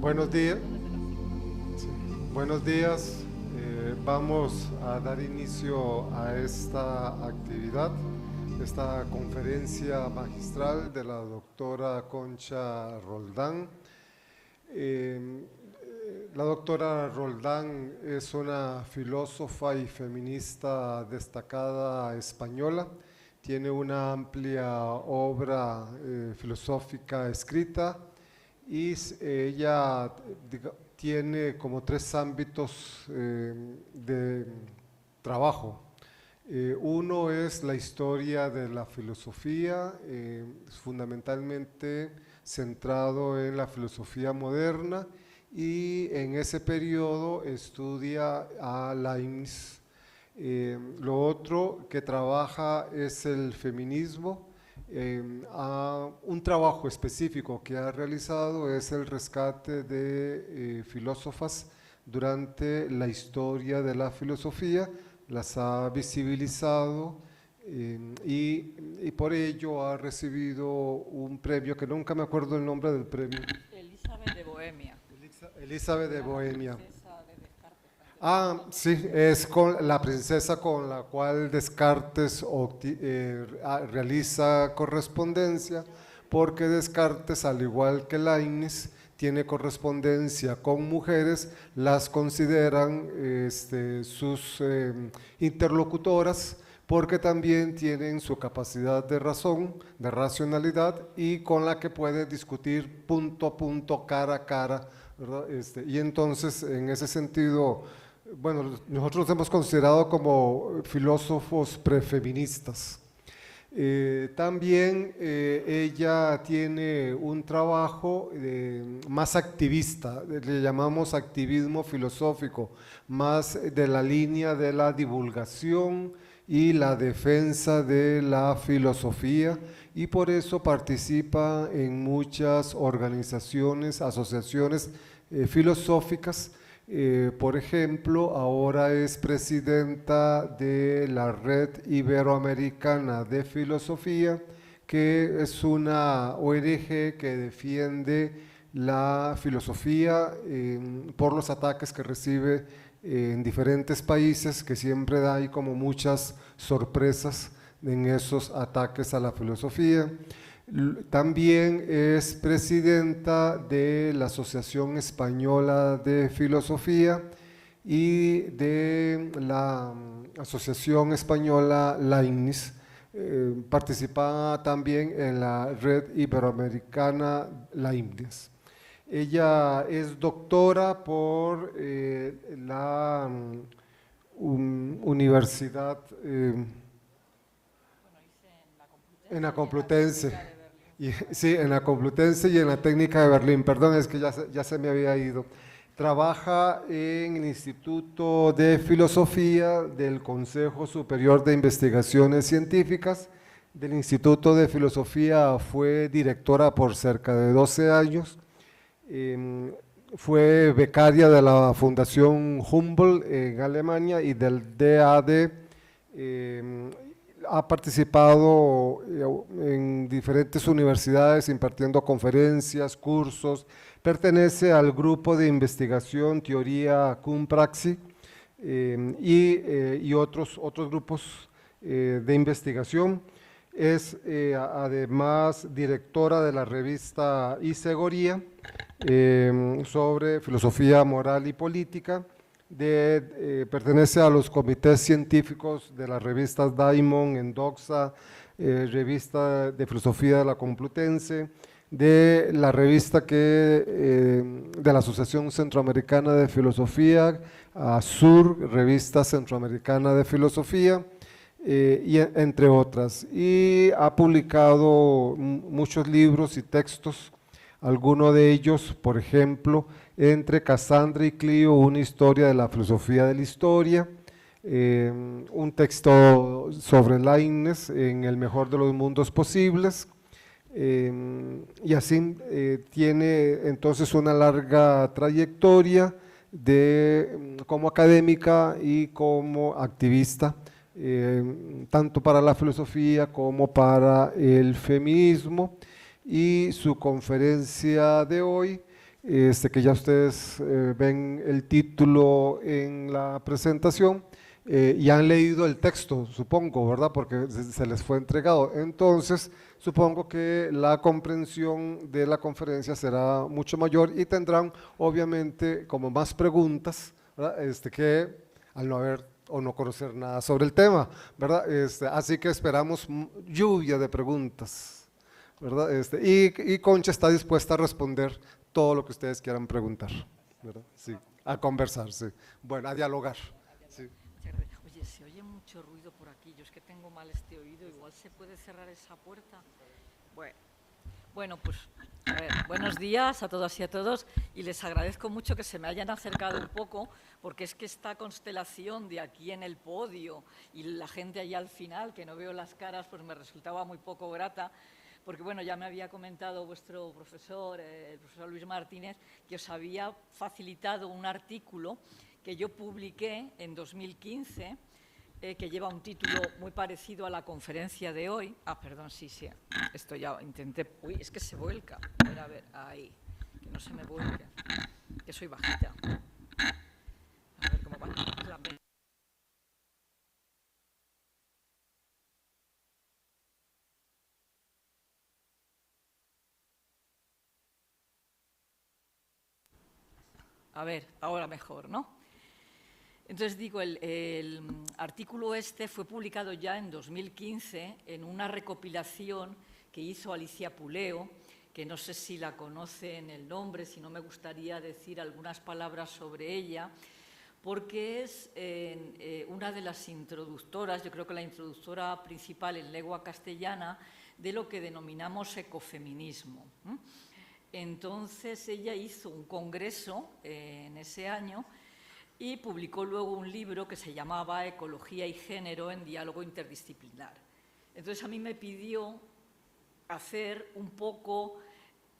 Buenos días. Sí, buenos días. Vamos a dar inicio a esta actividad, esta conferencia magistral de la doctora Concha Roldán. La doctora Roldán es una filósofa y feminista destacada española. Tiene una amplia obra filosófica escrita y ella tiene como 3 ámbitos de trabajo. Uno es la historia de la filosofía, fundamentalmente centrado en la filosofía moderna, y en ese periodo estudia a Leibniz. Lo otro que trabaja es el feminismo. Un trabajo específico que ha realizado es el rescate de filósofas durante la historia de la filosofía, las ha visibilizado y por ello ha recibido un premio que nunca me acuerdo el nombre del premio. Elizabeth de Bohemia. Elizabeth de Bohemia. Ah, sí, es con la princesa con la cual Descartes realiza correspondencia, porque Descartes, al igual que Leibniz, tiene correspondencia con mujeres, las consideran sus interlocutoras, porque también tienen su capacidad de razón, de racionalidad, y con la que puede discutir punto a punto, cara a cara, ¿verdad? Y entonces, en ese sentido, bueno, nosotros hemos considerado como filósofos prefeministas. También ella tiene un trabajo más activista, le llamamos activismo filosófico, más de la línea de la divulgación y la defensa de la filosofía, y por eso participa en muchas organizaciones, asociaciones filosóficas. Por ejemplo, ahora es presidenta de la Red Iberoamericana de Filosofía, que es una ONG que defiende la filosofía por los ataques que recibe en diferentes países, que siempre hay como muchas sorpresas en esos ataques a la filosofía. También es presidenta de la Asociación Española de Filosofía y de la Asociación Española Leibniz. Participa también en la Red Iberoamericana Leibniz. Ella es doctora por la Universidad en la Complutense. Sí, en la Complutense y en la Técnica de Berlín. Perdón, es que ya se me había ido. Trabaja en el Instituto de Filosofía del Consejo Superior de Investigaciones Científicas. Del Instituto de Filosofía fue directora por cerca de 12 años. Fue becaria de la Fundación Humboldt en Alemania y del DAAD. Ha participado en diferentes universidades impartiendo conferencias, cursos, pertenece al grupo de investigación Teoría Cum Praxi y otros grupos de investigación. Es además directora de la revista Isegoría sobre filosofía moral y política. Pertenece a los comités científicos de las revistas Diamond, Endoxa, revista de filosofía de la Complutense, de la revista de la Asociación Centroamericana de Filosofía, ASUR, revista centroamericana de filosofía, y entre otras. Y ha publicado muchos libros y textos, algunos de ellos, por ejemplo, Entre Cassandra y Clio, una historia de la filosofía de la historia, un texto sobre Leibniz en El mejor de los mundos posibles, y así tiene entonces una larga trayectoria como académica y como activista, tanto para la filosofía como para el feminismo. Y su conferencia de hoy que ya ustedes ven el título en la presentación y han leído el texto, supongo, ¿verdad? Porque se les fue entregado. Entonces, supongo que la comprensión de la conferencia será mucho mayor y tendrán, obviamente, como más preguntas, ¿verdad? Que al no haber o no conocer nada sobre el tema, ¿verdad? Así que esperamos lluvia de preguntas, ¿verdad? Y Concha está dispuesta a responder todo lo que ustedes quieran preguntar, ¿verdad? Sí, a conversar, sí. Bueno, a dialogar. Sí. Oye, se oye mucho ruido por aquí. Yo es que tengo mal este oído. Igual se puede cerrar esa puerta. Bueno, pues a ver, buenos días a todas y a todos. Y les agradezco mucho que se me hayan acercado un poco, porque es que esta constelación de aquí en el podio y la gente allá al final, que no veo las caras, pues me resultaba muy poco grata. Porque, bueno, ya me había comentado vuestro profesor, el profesor Luis Martínez, que os había facilitado un artículo que yo publiqué en 2015, que lleva un título muy parecido a la conferencia de hoy. Ah, perdón, sí, esto ya intenté. Uy, es que se vuelca. A ver, ahí, que no se me vuelque, que soy bajita. A ver cómo va. A ver, ahora mejor, ¿no? Entonces digo, el artículo este fue publicado ya en 2015 en una recopilación que hizo Alicia Puleo, que no sé si la conocen el nombre, si no me gustaría decir algunas palabras sobre ella, porque es una de las introductoras, yo creo que la introductora principal en lengua castellana, de lo que denominamos ecofeminismo. Entonces ella hizo un congreso en ese año y publicó luego un libro que se llamaba Ecología y Género en Diálogo Interdisciplinar. Entonces a mí me pidió hacer un poco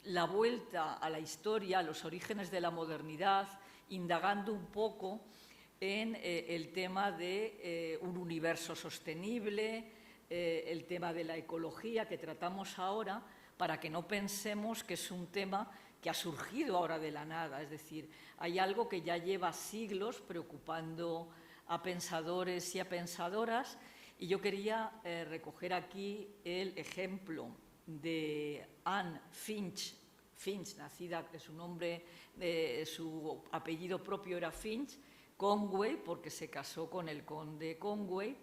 la vuelta a la historia, a los orígenes de la modernidad, indagando un poco en el tema de un universo sostenible, el tema de la ecología que tratamos ahora, para que no pensemos que es un tema que ha surgido ahora de la nada. Es decir, hay algo que ya lleva siglos preocupando a pensadores y a pensadoras, y yo quería recoger aquí el ejemplo de Anne Finch, nacida, que su nombre, su apellido propio era Finch, Conway, porque se casó con el conde Conway.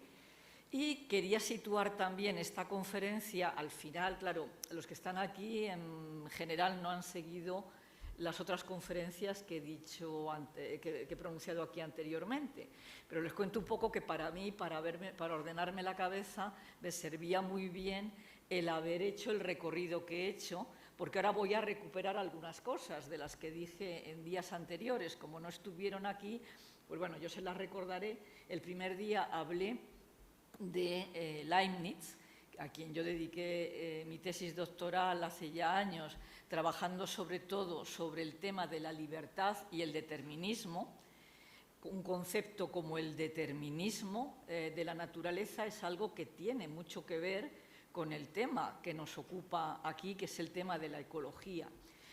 Y quería situar también esta conferencia al final. Claro, los que están aquí en general no han seguido las otras conferencias que he dicho, que he pronunciado aquí anteriormente, pero les cuento un poco que para mí, para ordenarme la cabeza, me servía muy bien el haber hecho el recorrido que he hecho, porque ahora voy a recuperar algunas cosas de las que dije en días anteriores. Como no estuvieron aquí, pues bueno, yo se las recordaré. El primer día hablé de Leibniz, a quien yo dediqué mi tesis doctoral hace ya años, trabajando sobre todo sobre el tema de la libertad y el determinismo. Un concepto como el determinismo de la naturaleza es algo que tiene mucho que ver con el tema que nos ocupa aquí, que es el tema de la ecología.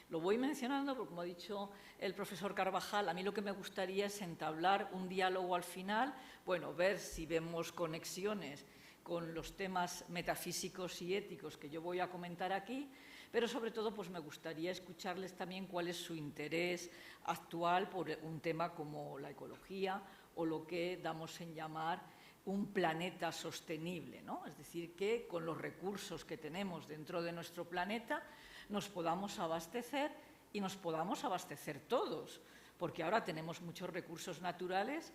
Lo voy mencionando porque, como ha dicho el profesor Carvajal, a mí lo que me gustaría es entablar un diálogo al final, bueno, ver si vemos conexiones con los temas metafísicos y éticos que yo voy a comentar aquí, pero sobre todo pues me gustaría escucharles también cuál es su interés actual por un tema como la ecología o lo que damos en llamar un planeta sostenible, ¿no? Es decir, que con los recursos que tenemos dentro de nuestro planeta nos podamos abastecer y nos podamos abastecer todos, porque ahora tenemos muchos recursos naturales,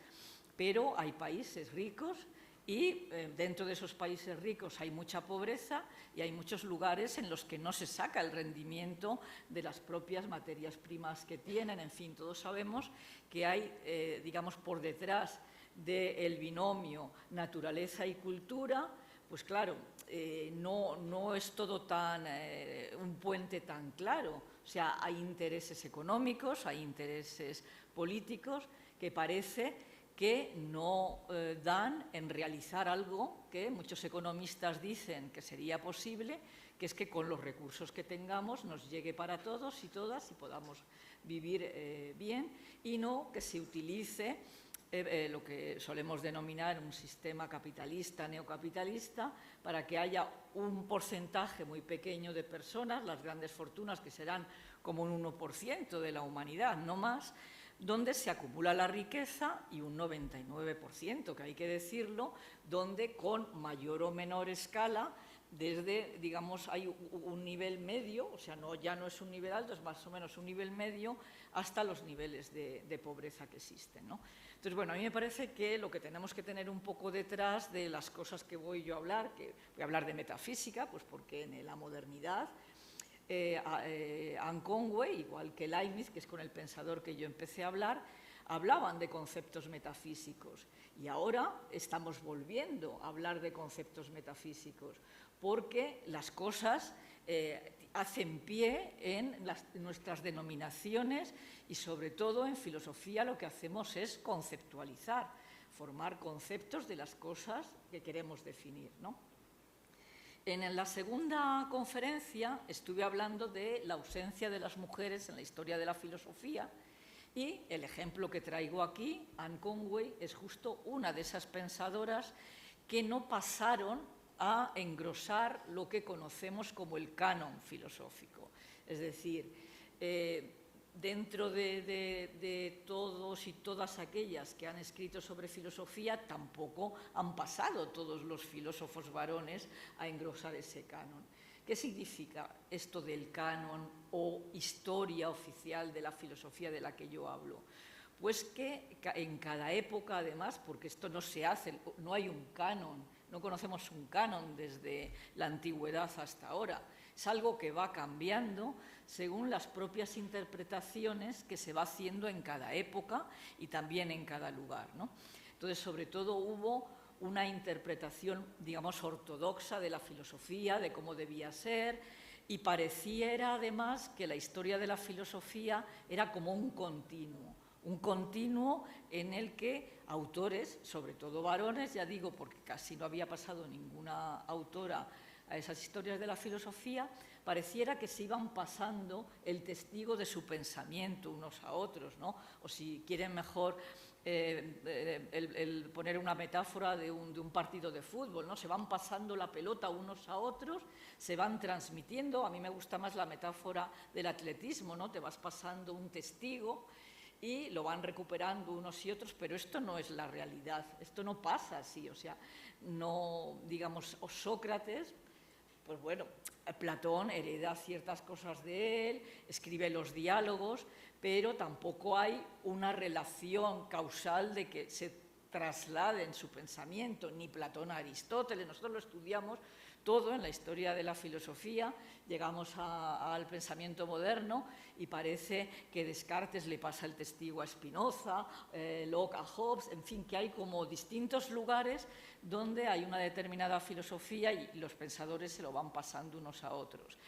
pero hay países ricos y dentro de esos países ricos hay mucha pobreza y hay muchos lugares en los que no se saca el rendimiento de las propias materias primas que tienen. En fin, todos sabemos que hay, digamos, por detrás del binomio naturaleza y cultura, pues claro, no es todo tan un puente tan claro. O sea, hay intereses económicos, hay intereses políticos que parece que no dan en realizar algo que muchos economistas dicen que sería posible, que es que con los recursos que tengamos nos llegue para todos y todas y podamos vivir bien, y no que se utilice lo que solemos denominar un sistema capitalista, neocapitalista, para que haya un porcentaje muy pequeño de personas, las grandes fortunas, que serán como un 1% de la humanidad, no más, donde se acumula la riqueza, y un 99%, que hay que decirlo, donde con mayor o menor escala, desde, digamos, hay un nivel medio, o sea, ya no es un nivel alto, es más o menos un nivel medio, hasta los niveles de pobreza que existen, ¿no? Entonces, bueno, a mí me parece que lo que tenemos que tener un poco detrás de las cosas que voy yo a hablar, que voy a hablar de metafísica, pues porque en la modernidad, Anne Conway, igual que Leibniz, que es con el pensador que yo empecé a hablar, hablaban de conceptos metafísicos, y ahora estamos volviendo a hablar de conceptos metafísicos, porque las cosas hacen pie en nuestras denominaciones, y sobre todo en filosofía lo que hacemos es conceptualizar, formar conceptos de las cosas que queremos definir, ¿no? En la segunda conferencia estuve hablando de la ausencia de las mujeres en la historia de la filosofía, y el ejemplo que traigo aquí, Anne Conway, es justo una de esas pensadoras que no pasaron a engrosar lo que conocemos como el canon filosófico. Es decir, dentro de todos y todas aquellas que han escrito sobre filosofía, tampoco han pasado todos los filósofos varones a engrosar ese canon. ¿Qué significa esto del canon o historia oficial de la filosofía de la que yo hablo? Pues que en cada época, además, porque esto no se hace, no hay un canon, no conocemos un canon desde la antigüedad hasta ahora, es algo que va cambiando según las propias interpretaciones que se va haciendo en cada época y también en cada lugar, ¿no? Entonces, sobre todo hubo una interpretación, digamos, ortodoxa de la filosofía, de cómo debía ser, y pareciera además que la historia de la filosofía era como un continuo en el que autores, sobre todo varones, ya digo porque casi no había pasado ninguna autora a esas historias de la filosofía, pareciera que se iban pasando el testigo de su pensamiento unos a otros, ¿no? O si quieren mejor el poner una metáfora de un partido de fútbol, ¿no? Se van pasando la pelota unos a otros, se van transmitiendo. A mí me gusta más la metáfora del atletismo, ¿no? Te vas pasando un testigo y lo van recuperando unos y otros, pero esto no es la realidad, esto no pasa así, o sea, no, digamos, o Sócrates, pues bueno, Platón hereda ciertas cosas de él, escribe los diálogos, pero tampoco hay una relación causal de que se traslade en su pensamiento, ni Platón a Aristóteles. Nosotros lo estudiamos todo en la historia de la filosofía, llegamos al pensamiento moderno y parece que Descartes le pasa el testigo a Spinoza, Locke a Hobbes, en fin, que hay como distintos lugares donde hay una determinada filosofía y los pensadores se lo van pasando unos a otros.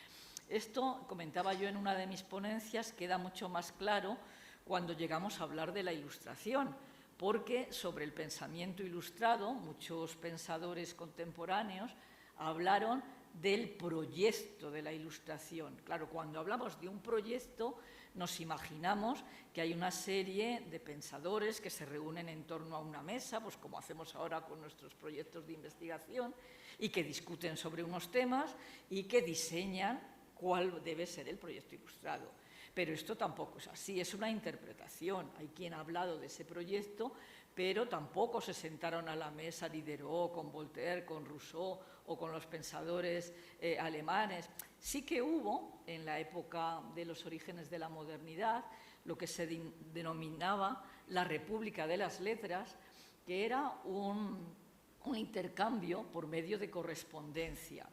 Esto, comentaba yo en una de mis ponencias, queda mucho más claro cuando llegamos a hablar de la Ilustración, porque sobre el pensamiento ilustrado, muchos pensadores contemporáneos hablaron del proyecto de la Ilustración. Claro, cuando hablamos de un proyecto, nos imaginamos que hay una serie de pensadores que se reúnen en torno a una mesa, pues como hacemos ahora con nuestros proyectos de investigación, y que discuten sobre unos temas y que diseñan cuál debe ser el proyecto ilustrado. Pero esto tampoco es así, es una interpretación. Hay quien ha hablado de ese proyecto, pero tampoco se sentaron a la mesa Diderot con Voltaire, con Rousseau o con los pensadores alemanes. Sí que hubo, en la época de los orígenes de la modernidad, lo que se denominaba la República de las Letras, que era un intercambio por medio de correspondencia.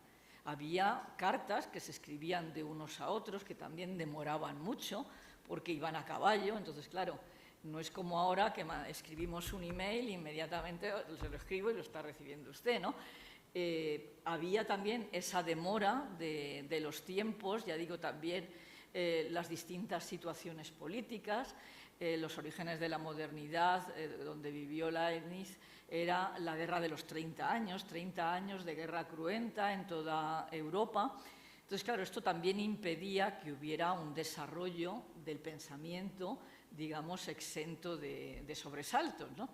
Había cartas que se escribían de unos a otros, que también demoraban mucho, porque iban a caballo. Entonces, claro, no es como ahora que escribimos un email e inmediatamente se lo escribo y lo está recibiendo usted, ¿no? Había también esa demora de los tiempos, ya digo, también las distintas situaciones políticas. Los orígenes de la modernidad, donde vivió Leibniz, era la guerra de los 30 años de guerra cruenta en toda Europa, Entonces, claro, esto también impedía que hubiera un desarrollo del pensamiento, digamos, exento de sobresaltos, ¿no?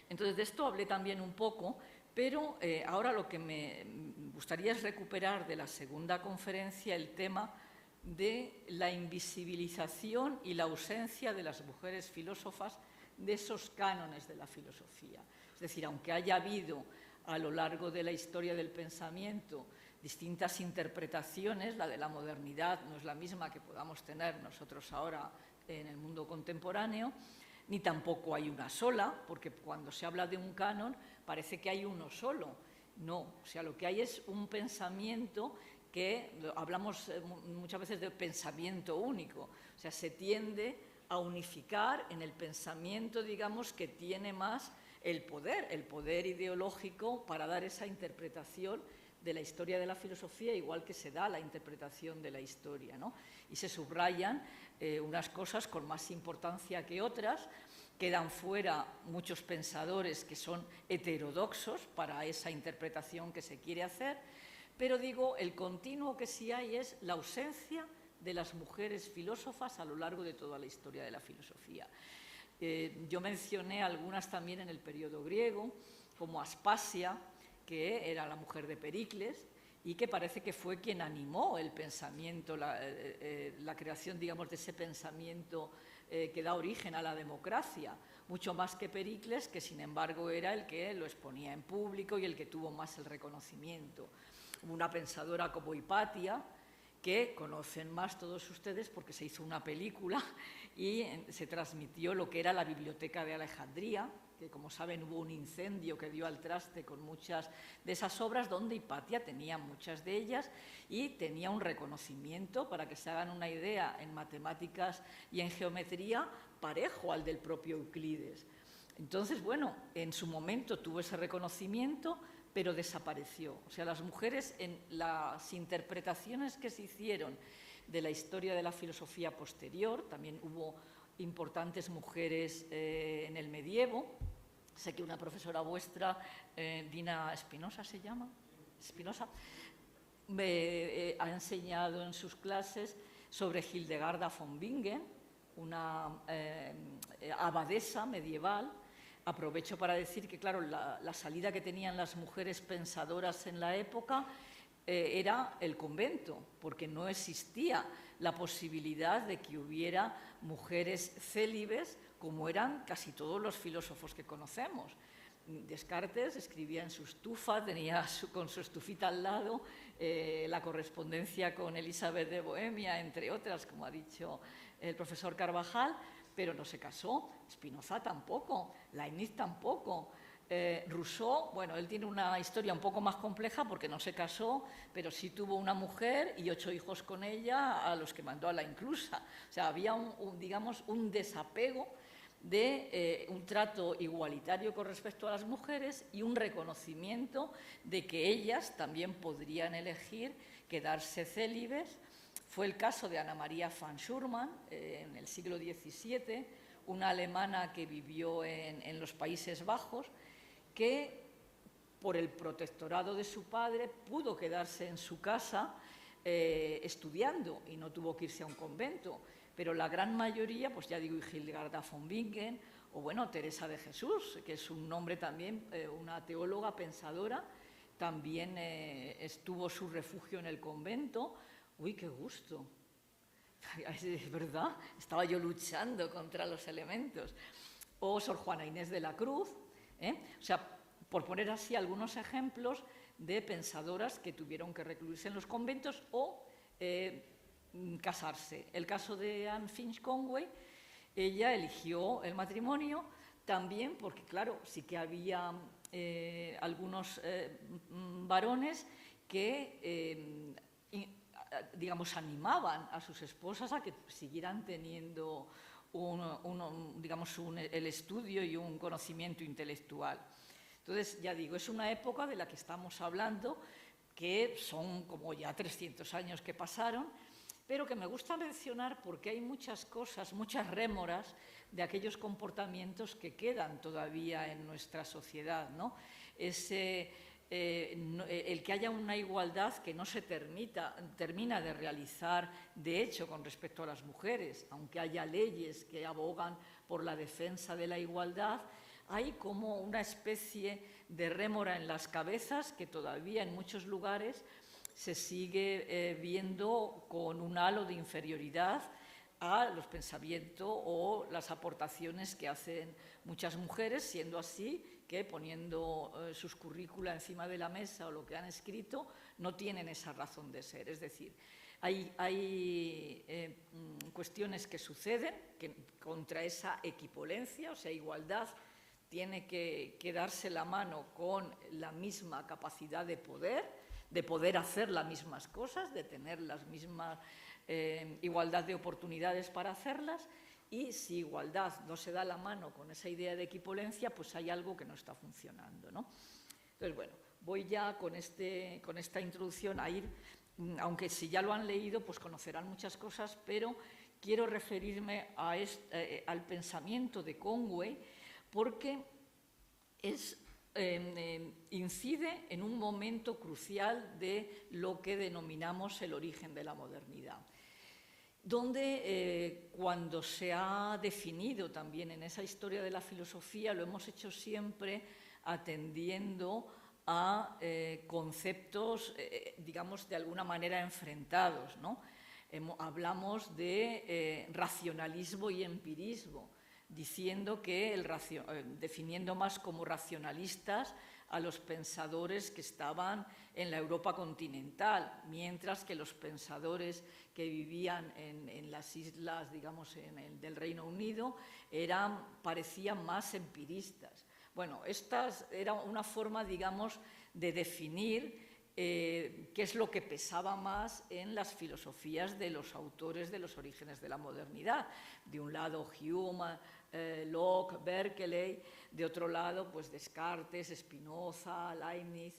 Entonces, de esto hablé también un poco, pero ahora lo que me gustaría es recuperar de la segunda conferencia el tema de la invisibilización y la ausencia de las mujeres filósofas de esos cánones de la filosofía. Es decir, aunque haya habido a lo largo de la historia del pensamiento distintas interpretaciones, la de la modernidad no es la misma que podamos tener nosotros ahora en el mundo contemporáneo, ni tampoco hay una sola, porque cuando se habla de un canon parece que hay uno solo. No, o sea, lo que hay es un pensamiento que, hablamos muchas veces de pensamiento único, o sea, se tiende a unificar en el pensamiento, digamos, que tiene más el poder ideológico para dar esa interpretación de la historia de la filosofía, igual que se da la interpretación de la historia, ¿no? Y se subrayan unas cosas con más importancia que otras, quedan fuera muchos pensadores que son heterodoxos para esa interpretación que se quiere hacer, pero digo, el continuo que sí hay es la ausencia de las mujeres filósofas a lo largo de toda la historia de la filosofía. Yo mencioné algunas también en el periodo griego, como Aspasia, que era la mujer de Pericles, y que parece que fue quien animó el pensamiento, la creación, digamos, de ese pensamiento que da origen a la democracia, mucho más que Pericles, que sin embargo era el que lo exponía en público y el que tuvo más el reconocimiento. Una pensadora como Hipatia, que conocen más todos ustedes porque se hizo una película y se transmitió lo que era la Biblioteca de Alejandría, que como saben hubo un incendio que dio al traste con muchas de esas obras, donde Hipatia tenía muchas de ellas y tenía un reconocimiento, para que se hagan una idea, en matemáticas y en geometría, parejo al del propio Euclides. Entonces, bueno, en su momento tuvo ese reconocimiento, pero desapareció. O sea, las mujeres, en las interpretaciones que se hicieron de la historia de la filosofía posterior, también hubo importantes mujeres en el medievo. Sé que una profesora vuestra, Dina Espinosa se llama, Espinosa, ha enseñado en sus clases sobre Hildegarda von Bingen, una abadesa medieval. Aprovecho para decir que, claro, la salida que tenían las mujeres pensadoras en la época era el convento, porque no existía la posibilidad de que hubiera mujeres célibes, como eran casi todos los filósofos que conocemos. Descartes escribía en su estufa, tenía con su estufita al lado la correspondencia con Elizabeth de Bohemia, entre otras, como ha dicho el profesor Carvajal, pero no se casó. Spinoza tampoco, Leibniz tampoco. Rousseau, bueno, él tiene una historia un poco más compleja porque no se casó, pero sí tuvo una mujer y 8 hijos con ella, a los que mandó a la inclusa. O sea, había digamos, un desapego de un trato igualitario con respecto a las mujeres y un reconocimiento de que ellas también podrían elegir quedarse célibes. Fue el caso de Ana María van Schurman en el siglo XVII, una alemana que vivió en los Países Bajos, que por el protectorado de su padre pudo quedarse en su casa estudiando y no tuvo que irse a un convento. Pero la gran mayoría, pues ya digo, Hildegarda von Bingen, o bueno, Teresa de Jesús, que es un nombre también, una teóloga pensadora, también estuvo su refugio en el convento. Uy, qué gusto. Es verdad, estaba yo luchando contra los elementos. O Sor Juana Inés de la Cruz, o sea, por poner así algunos ejemplos de pensadoras que tuvieron que recluirse en los conventos o casarse. El caso de Anne Finch Conway, ella eligió el matrimonio también porque, claro, sí que había algunos varones que, digamos, animaban a sus esposas a que siguieran teniendo el estudio y un conocimiento intelectual. Entonces, ya digo, es una época de la que estamos hablando, que son como ya 300 años que pasaron, pero que me gusta mencionar porque hay muchas cosas, muchas rémoras de aquellos comportamientos que quedan todavía en nuestra sociedad, ¿no? Ese el que haya una igualdad que no se termina de realizar, de hecho, con respecto a las mujeres, aunque haya leyes que abogan por la defensa de la igualdad, hay como una especie de rémora en las cabezas que todavía en muchos lugares se sigue viendo con un halo de inferioridad a los pensamientos o las aportaciones que hacen muchas mujeres, siendo así que poniendo sus currícula encima de la mesa o lo que han escrito, no tienen esa razón de ser. Es decir, hay cuestiones que suceden contra esa equipolencia, o sea, igualdad tiene que darse la mano con la misma capacidad de poder hacer las mismas cosas, de tener las mismas igualdad de oportunidades para hacerlas, y si igualdad no se da la mano con esa idea de equipolencia, pues hay algo que no está funcionando, ¿no? Entonces, bueno, voy ya con esta introducción a ir, aunque si ya lo han leído, pues conocerán muchas cosas, pero quiero referirme al pensamiento de Conway porque incide en un momento crucial de lo que denominamos el origen de la modernidad, donde cuando se ha definido también en esa historia de la filosofía, lo hemos hecho siempre atendiendo a conceptos, digamos, de alguna manera enfrentados, ¿no? Hablamos de racionalismo y empirismo, diciendo que definiendo más como racionalistas a los pensadores que estaban en la Europa continental, mientras que los pensadores que vivían en las islas, digamos, del Reino Unido, parecían más empiristas. Bueno, esta era una forma, digamos, de definir qué es lo que pesaba más en las filosofías de los autores de los orígenes de la modernidad. De un lado, Hume, Locke, Berkeley; de otro lado, pues Descartes, Spinoza, Leibniz.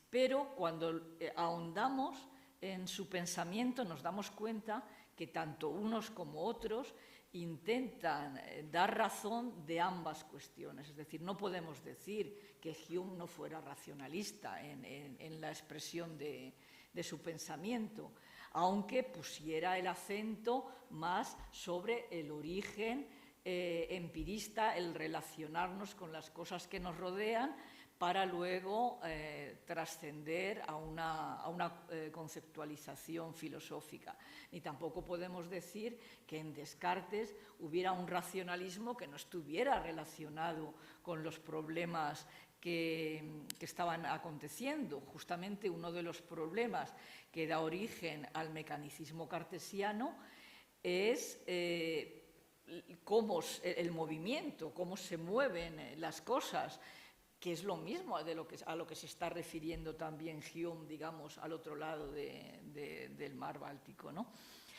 Pero cuando ahondamos en su pensamiento nos damos cuenta que tanto unos como otros intentan dar razón de ambas cuestiones. Es decir, no podemos decir que Hume no fuera racionalista en la expresión de su pensamiento, aunque pusiera el acento más sobre el origen empirista, el relacionarnos con las cosas que nos rodean para luego trascender a una conceptualización filosófica. Ni tampoco podemos decir que en Descartes hubiera un racionalismo que no estuviera relacionado con los problemas que estaban aconteciendo. Justamente uno de los problemas que da origen al mecanicismo cartesiano es cómo el movimiento, cómo se mueven las cosas, que es lo mismo a lo que se está refiriendo también Hume, digamos, al otro lado del mar Báltico, ¿no?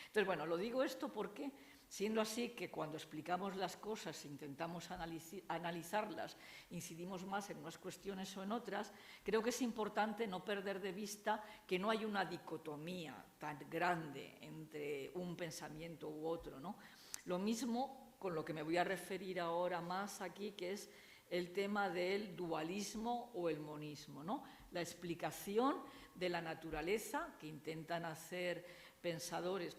Entonces, bueno, lo digo esto porque, siendo así que cuando explicamos las cosas, intentamos analizarlas, incidimos más en unas cuestiones o en otras, creo que es importante no perder de vista que no hay una dicotomía tan grande entre un pensamiento u otro, ¿no? Lo mismo con lo que me voy a referir ahora más aquí, que es el tema del dualismo o el monismo, ¿no? La explicación de la naturaleza que intentan hacer pensadores,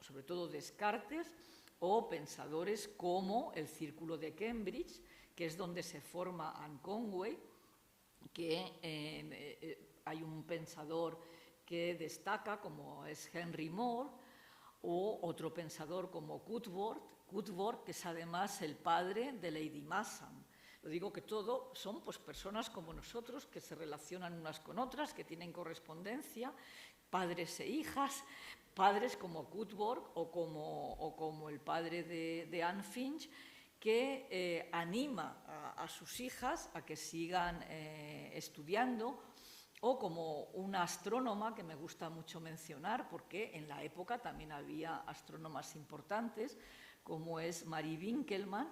sobre todo Descartes, o pensadores como el Círculo de Cambridge, que es donde se forma Anne Conway, que hay un pensador que destaca como es Henry Moore, o otro pensador como Woodward, que es además el padre de Lady Masham. Lo digo que todo son pues personas como nosotros que se relacionan unas con otras, que tienen correspondencia, padres e hijas, padres como Woodward o como el padre de Anne Finch, que anima a sus hijas a que sigan estudiando, o como una astrónoma que me gusta mucho mencionar, porque en la época también había astrónomas importantes, como es Marie Winkelmann,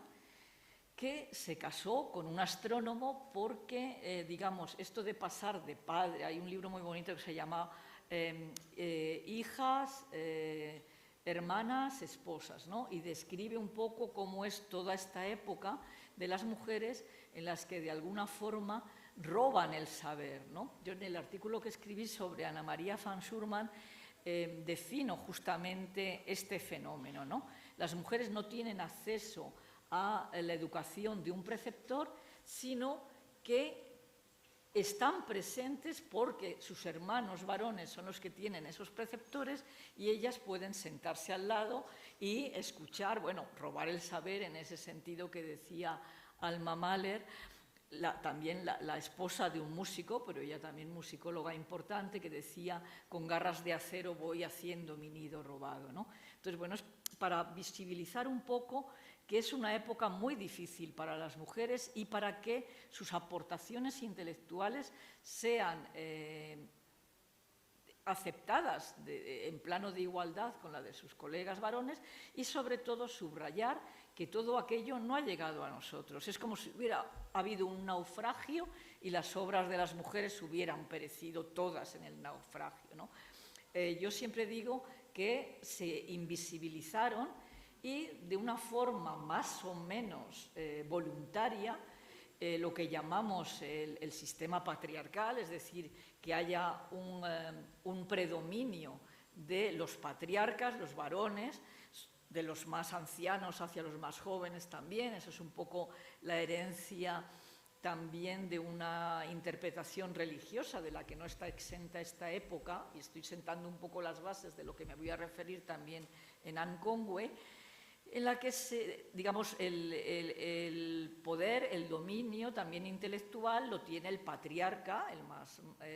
que se casó con un astrónomo porque, digamos, esto de pasar de padre, hay un libro muy bonito que se llama Hijas, hermanas, esposas, ¿no? Y describe un poco cómo es toda esta época de las mujeres en las que de alguna forma roban el saber, ¿no? Yo en el artículo que escribí sobre Ana María van Schurman defino justamente este fenómeno, ¿no? Las mujeres no tienen acceso a la educación de un preceptor, sino que están presentes porque sus hermanos varones son los que tienen esos preceptores y ellas pueden sentarse al lado y escuchar, bueno, robar el saber en ese sentido que decía Alma Mahler, también la esposa de un músico, pero ella también musicóloga importante, que decía, con garras de acero voy haciendo mi nido robado, ¿no? Entonces, bueno, es para visibilizar un poco que es una época muy difícil para las mujeres y para que sus aportaciones intelectuales sean aceptadas en plano de igualdad con la de sus colegas varones y sobre todo subrayar que todo aquello no ha llegado a nosotros. Es como si hubiera habido un naufragio y las obras de las mujeres hubieran perecido todas en el naufragio, ¿no? Yo siempre digo que se invisibilizaron y de una forma más o menos voluntaria lo que llamamos el sistema patriarcal, es decir, que haya un predominio de los patriarcas, los varones, de los más ancianos hacia los más jóvenes también. Eso es un poco la herencia también de una interpretación religiosa de la que no está exenta esta época, y estoy sentando un poco las bases de lo que me voy a referir también en Anne Conway, en la que digamos, el poder, el dominio también intelectual lo tiene el patriarca,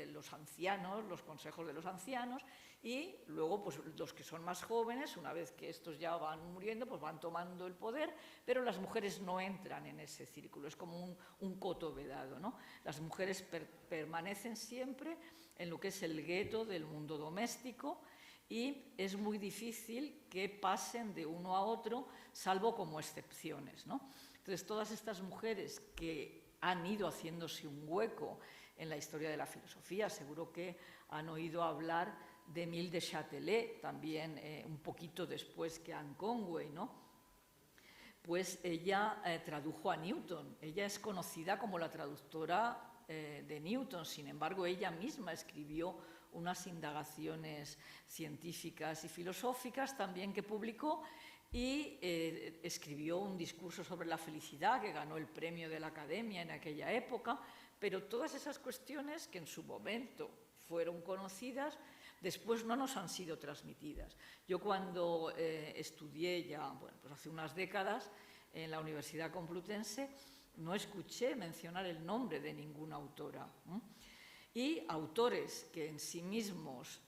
los ancianos, los consejos de los ancianos, y luego pues, los que son más jóvenes, una vez que estos ya van muriendo, pues van tomando el poder, pero las mujeres no entran en ese círculo, es como un coto vedado, ¿no? Las mujeres permanecen siempre en lo que es el gueto del mundo doméstico, y es muy difícil que pasen de uno a otro, salvo como excepciones, ¿no? Entonces, todas estas mujeres que han ido haciéndose un hueco en la historia de la filosofía, seguro que han oído hablar de Émile de Châtelet, también un poquito después que Anne Conway, ¿no? Pues ella tradujo a Newton, ella es conocida como la traductora de Newton, sin embargo, ella misma escribió unas indagaciones científicas y filosóficas también que publicó y escribió un discurso sobre la felicidad que ganó el premio de la Academia en aquella época, pero todas esas cuestiones que en su momento fueron conocidas, después no nos han sido transmitidas. Yo cuando estudié ya, bueno, pues hace unas décadas en la Universidad Complutense, no escuché mencionar el nombre de ninguna autora. Y autores que en sí mismos,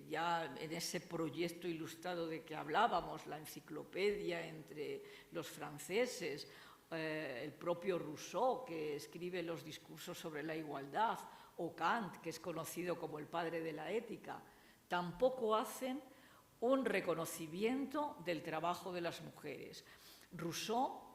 ya en ese proyecto ilustrado de que hablábamos, la enciclopedia entre los franceses, el propio Rousseau, que escribe los discursos sobre la igualdad, o Kant, que es conocido como el padre de la ética, tampoco hacen un reconocimiento del trabajo de las mujeres. Rousseau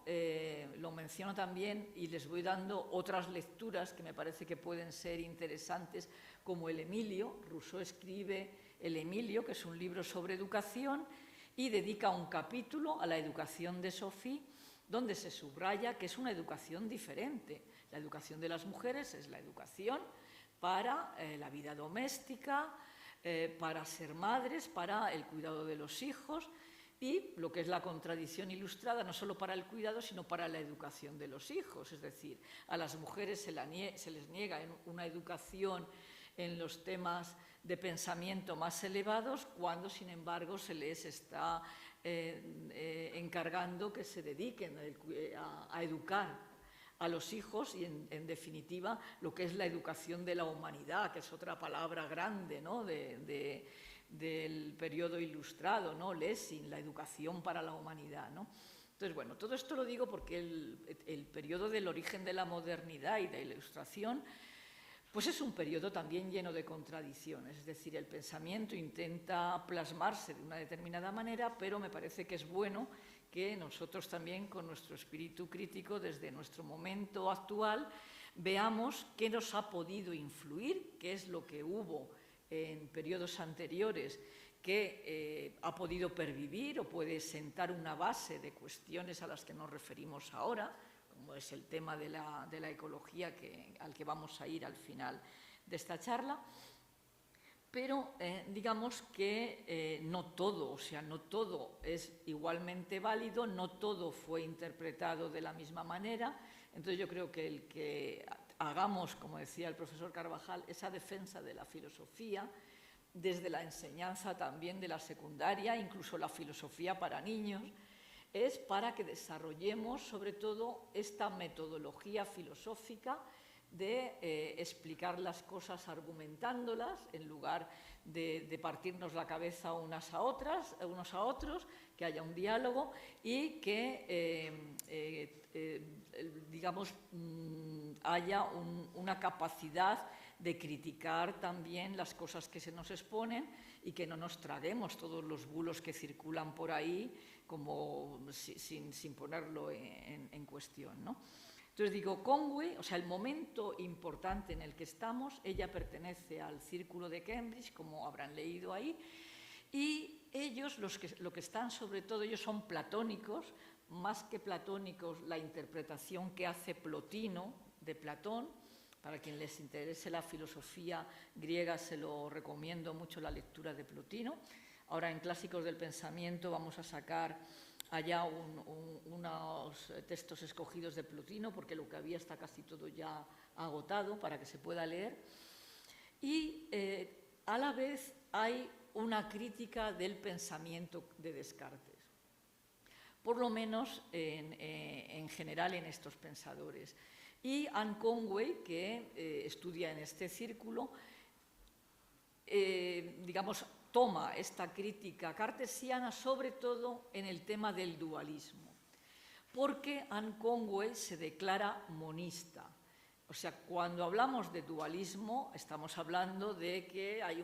lo menciono también y les voy dando otras lecturas que me parece que pueden ser interesantes, como el Emilio. Rousseau escribe el Emilio, que es un libro sobre educación, y dedica un capítulo a la educación de Sophie, donde se subraya que es una educación diferente. La educación de las mujeres es la educación para la vida doméstica, para ser madres, para el cuidado de los hijos, y lo que es la contradicción ilustrada, no solo para el cuidado, sino para la educación de los hijos. Es decir, a las mujeres se les niega una educación en los temas de pensamiento más elevados, cuando, sin embargo, se les está encargando que se dediquen a educar a los hijos y, en definitiva, lo que es la educación de la humanidad, que es otra palabra grande, ¿no?, del periodo ilustrado, ¿no?, Lessing, la educación para la humanidad, ¿no? Entonces, bueno, todo esto lo digo porque el periodo del origen de la modernidad y de la Ilustración, pues es un periodo también lleno de contradicciones, es decir, el pensamiento intenta plasmarse de una determinada manera, pero me parece que es bueno que nosotros también, con nuestro espíritu crítico, desde nuestro momento actual, veamos qué nos ha podido influir, qué es lo que hubo en periodos anteriores que ha podido pervivir o puede sentar una base de cuestiones a las que nos referimos ahora, como como es el tema de la ecología al que vamos a ir al final de esta charla. Pero digamos que no todo, o sea, no todo es igualmente válido, no todo fue interpretado de la misma manera. Entonces yo creo que el que hagamos, como decía el profesor Carvajal, esa defensa de la filosofía, desde la enseñanza también de la secundaria, incluso la filosofía para niños, es para que desarrollemos sobre todo esta metodología filosófica de explicar las cosas argumentándolas en lugar de partirnos la cabeza unos a otros, que haya un diálogo y que, digamos, haya una capacidad de criticar también las cosas que se nos exponen y que no nos traguemos todos los bulos que circulan por ahí como sin ponerlo en cuestión, ¿no? Entonces digo, Conway, o sea, el momento importante en el que estamos, ella pertenece al Círculo de Cambridge, como habrán leído ahí, y ellos, lo que están sobre todo, ellos son platónicos, más que platónicos, la interpretación que hace Plotino de Platón. Para quien les interese la filosofía griega, se lo recomiendo mucho la lectura de Plotino. Ahora en Clásicos del Pensamiento vamos a sacar allá unos textos escogidos de Plotino, porque lo que había está casi todo ya agotado para que se pueda leer. Y a la vez hay una crítica del pensamiento de Descartes, por lo menos en general en estos pensadores. Y Anne Conway, que estudia en este círculo, digamos, toma esta crítica cartesiana sobre todo en el tema del dualismo, porque Anne Conway se declara monista. O sea, cuando hablamos de dualismo estamos hablando de que hay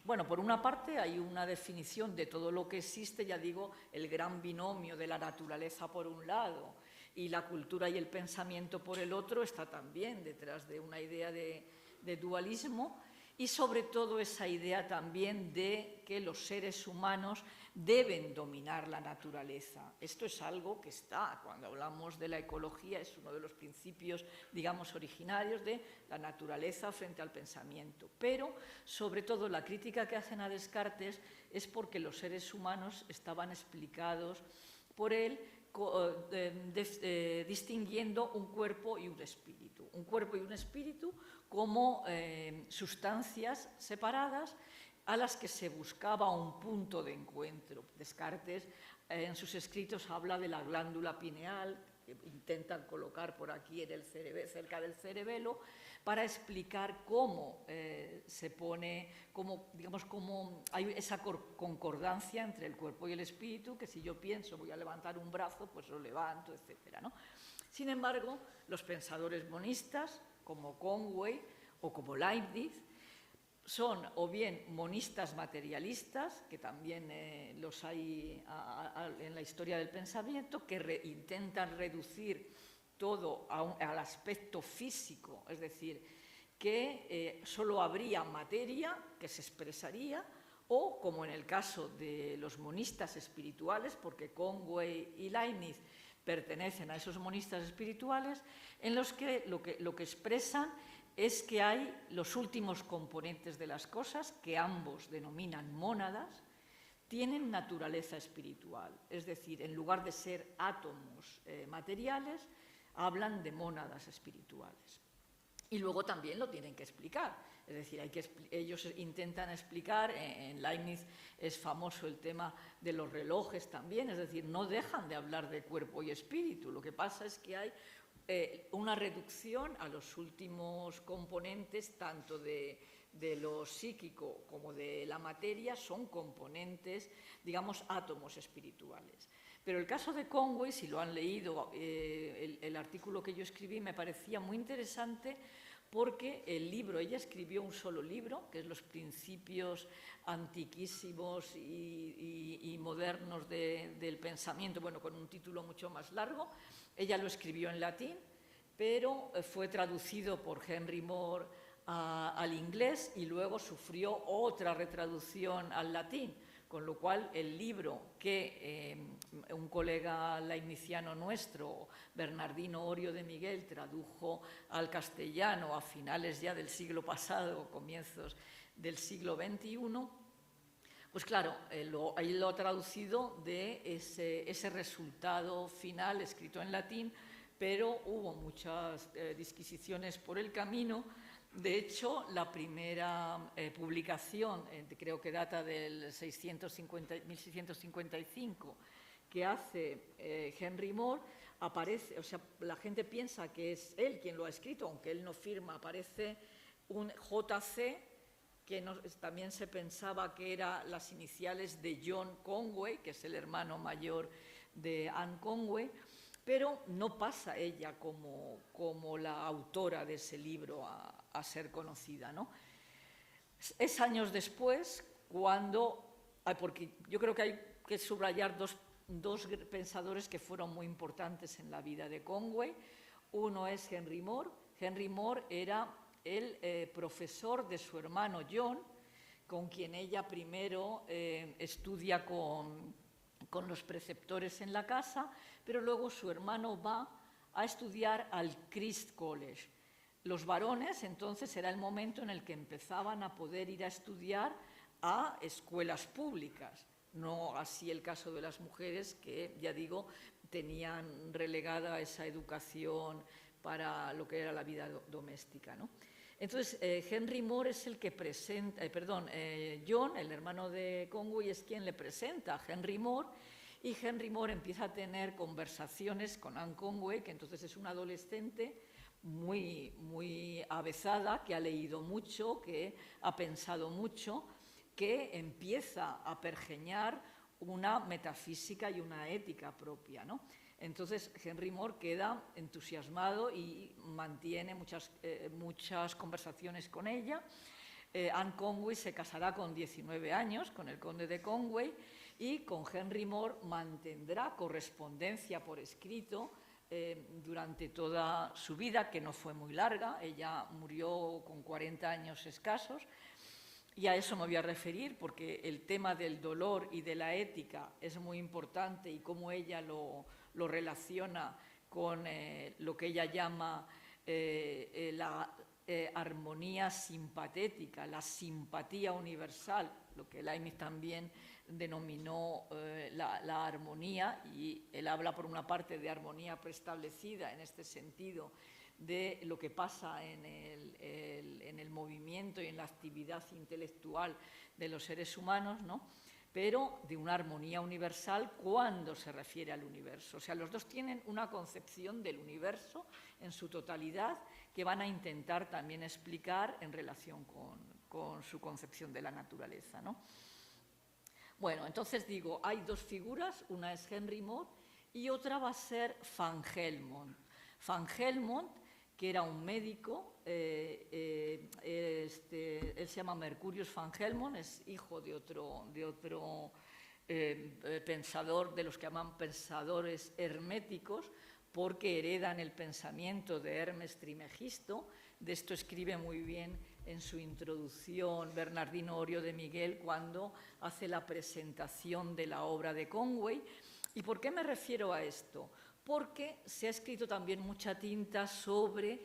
bueno, por una parte hay una definición de todo lo que existe, ya digo, el gran binomio de la naturaleza por un lado y la cultura y el pensamiento por el otro, está también detrás de una idea de dualismo, y sobre todo esa idea también de que los seres humanos deben dominar la naturaleza. Esto es algo que está, cuando hablamos de la ecología, es uno de los principios, digamos, originarios de la naturaleza frente al pensamiento. Pero, sobre todo, la crítica que hacen a Descartes es porque los seres humanos estaban explicados por él distinguiendo un cuerpo y un espíritu. Un cuerpo y un espíritu como sustancias separadas a las que se buscaba un punto de encuentro. Descartes en sus escritos habla de la glándula pineal, que intentan colocar por aquí en el cerca del cerebelo, para explicar cómo se pone, digamos, cómo hay esa concordancia entre el cuerpo y el espíritu, que si yo pienso voy a levantar un brazo, pues lo levanto, etc., ¿no? Sin embargo, los pensadores monistas, como Conway o como Leibniz, son o bien monistas materialistas, que también los hay en la historia del pensamiento, que intentan reducir todo al aspecto físico, es decir, que solo habría materia que se expresaría, o como en el caso de los monistas espirituales, porque Conway y Leibniz pertenecen a esos monistas espirituales, en los que lo que expresan es que hay los últimos componentes de las cosas, que ambos denominan mónadas, tienen naturaleza espiritual. Es decir, en lugar de ser átomos materiales, hablan de mónadas espirituales. Y luego también lo tienen que explicar. Es decir, ellos intentan explicar, en Leibniz es famoso el tema de los relojes también, es decir, no dejan de hablar de cuerpo y espíritu. Lo que pasa es que hay una reducción a los últimos componentes, tanto de lo psíquico como de la materia, son componentes, digamos, átomos espirituales. Pero el caso de Conway, si lo han leído, el artículo que yo escribí me parecía muy interesante, porque el libro, ella escribió un solo libro, que es Los principios antiquísimos y modernos del pensamiento, bueno, con un título mucho más largo. Ella lo escribió en latín, pero fue traducido por Henry Moore al inglés y luego sufrió otra retraducción al latín, Con lo cual, el libro que un colega leibniziano nuestro, Bernardino Orio de Miguel, tradujo al castellano a finales ya del siglo pasado, comienzos del siglo XXI, pues claro, ahí lo ha traducido de ese resultado final escrito en latín, pero hubo muchas disquisiciones por el camino. De hecho, la primera publicación, creo que data del 1655, que hace Henry Moore, aparece, o sea, la gente piensa que es él quien lo ha escrito, aunque él no firma, aparece un JC, que también se pensaba que eran las iniciales de John Conway, que es el hermano mayor de Anne Conway, pero no pasa ella como la autora de ese libro a ser conocida, ¿no? Es años después cuando, porque yo creo que hay que subrayar dos pensadores que fueron muy importantes en la vida de Conway. Uno es Henry Moore. Henry Moore era el profesor de su hermano John, con quien ella primero estudia con los preceptores en la casa, pero luego su hermano va a estudiar al Christ College. Los varones, entonces, era el momento en el que empezaban a poder ir a estudiar a escuelas públicas, no así el caso de las mujeres que, ya digo, tenían relegada esa educación para lo que era la vida doméstica, ¿no? Entonces, Henry Moore es el que presenta, John, el hermano de Conway, es quien le presenta a Henry Moore, y Henry Moore empieza a tener conversaciones con Anne Conway, que entonces es una adolescente muy, muy avezada, que ha leído mucho, que ha pensado mucho, que empieza a pergeñar una metafísica y una ética propia, ¿no? Entonces, Henry Moore queda entusiasmado y mantiene muchas conversaciones con ella. Anne Conway se casará con 19 años con el conde de Conway y con Henry Moore mantendrá correspondencia por escrito durante toda su vida, que no fue muy larga. Ella murió con 40 años escasos. Y a eso me voy a referir porque el tema del dolor y de la ética es muy importante y cómo ella lo relaciona con lo que ella llama la armonía simpatética, la simpatía universal, lo que Leibniz también denominó la armonía, y él habla por una parte de armonía preestablecida en este sentido, de lo que pasa en el movimiento y en la actividad intelectual de los seres humanos, ¿no? Pero de una armonía universal cuando se refiere al universo. O sea, los dos tienen una concepción del universo en su totalidad que van a intentar también explicar en relación con su concepción de la naturaleza, ¿no? Bueno, entonces digo, hay dos figuras, una es Henry Moore y otra va a ser Van Helmont. Van Helmont, que era un médico, él se llama Mercurius Van Helmont, es hijo de otro pensador, de los que llaman pensadores herméticos, porque heredan el pensamiento de Hermes Trismegisto. De esto escribe muy bien en su introducción Bernardino Orio de Miguel cuando hace la presentación de la obra de Conway. ¿Y por qué me refiero a esto? Porque se ha escrito también mucha tinta sobre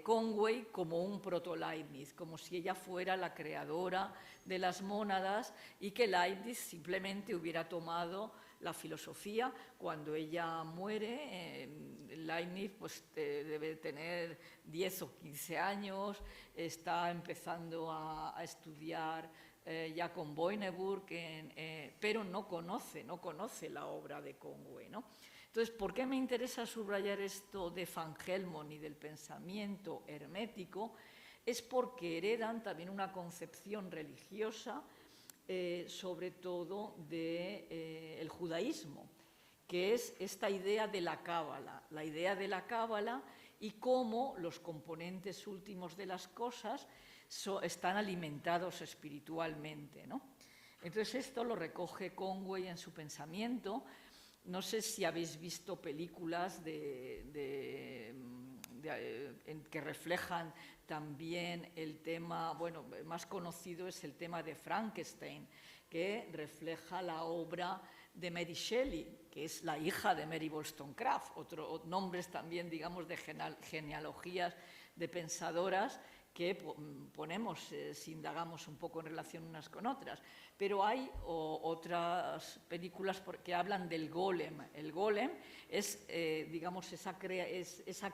Conway como un proto-Leibniz, como si ella fuera la creadora de las mónadas y que Leibniz simplemente hubiera tomado la filosofía. Cuando ella muere, Leibniz pues, debe tener 10 o 15 años, está empezando a estudiar ya con Boineburg, pero no conoce la obra de Conway, ¿no? Entonces, ¿por qué me interesa subrayar esto de Van Helmont y del pensamiento hermético? Es porque heredan también una concepción religiosa, sobre todo del judaísmo, que es esta idea de la cábala, y cómo los componentes últimos de las cosas están alimentados espiritualmente, ¿no? Entonces esto lo recoge Conway en su pensamiento. No sé si habéis visto películas de que reflejan también el tema, bueno, más conocido es el tema de Frankenstein, que refleja la obra de Mary Shelley, que es la hija de Mary Wollstonecraft, otros nombres también, digamos, de genealogías de pensadoras que ponemos si indagamos un poco en relación unas con otras. Pero hay otras películas que hablan del golem. El golem es, digamos, esa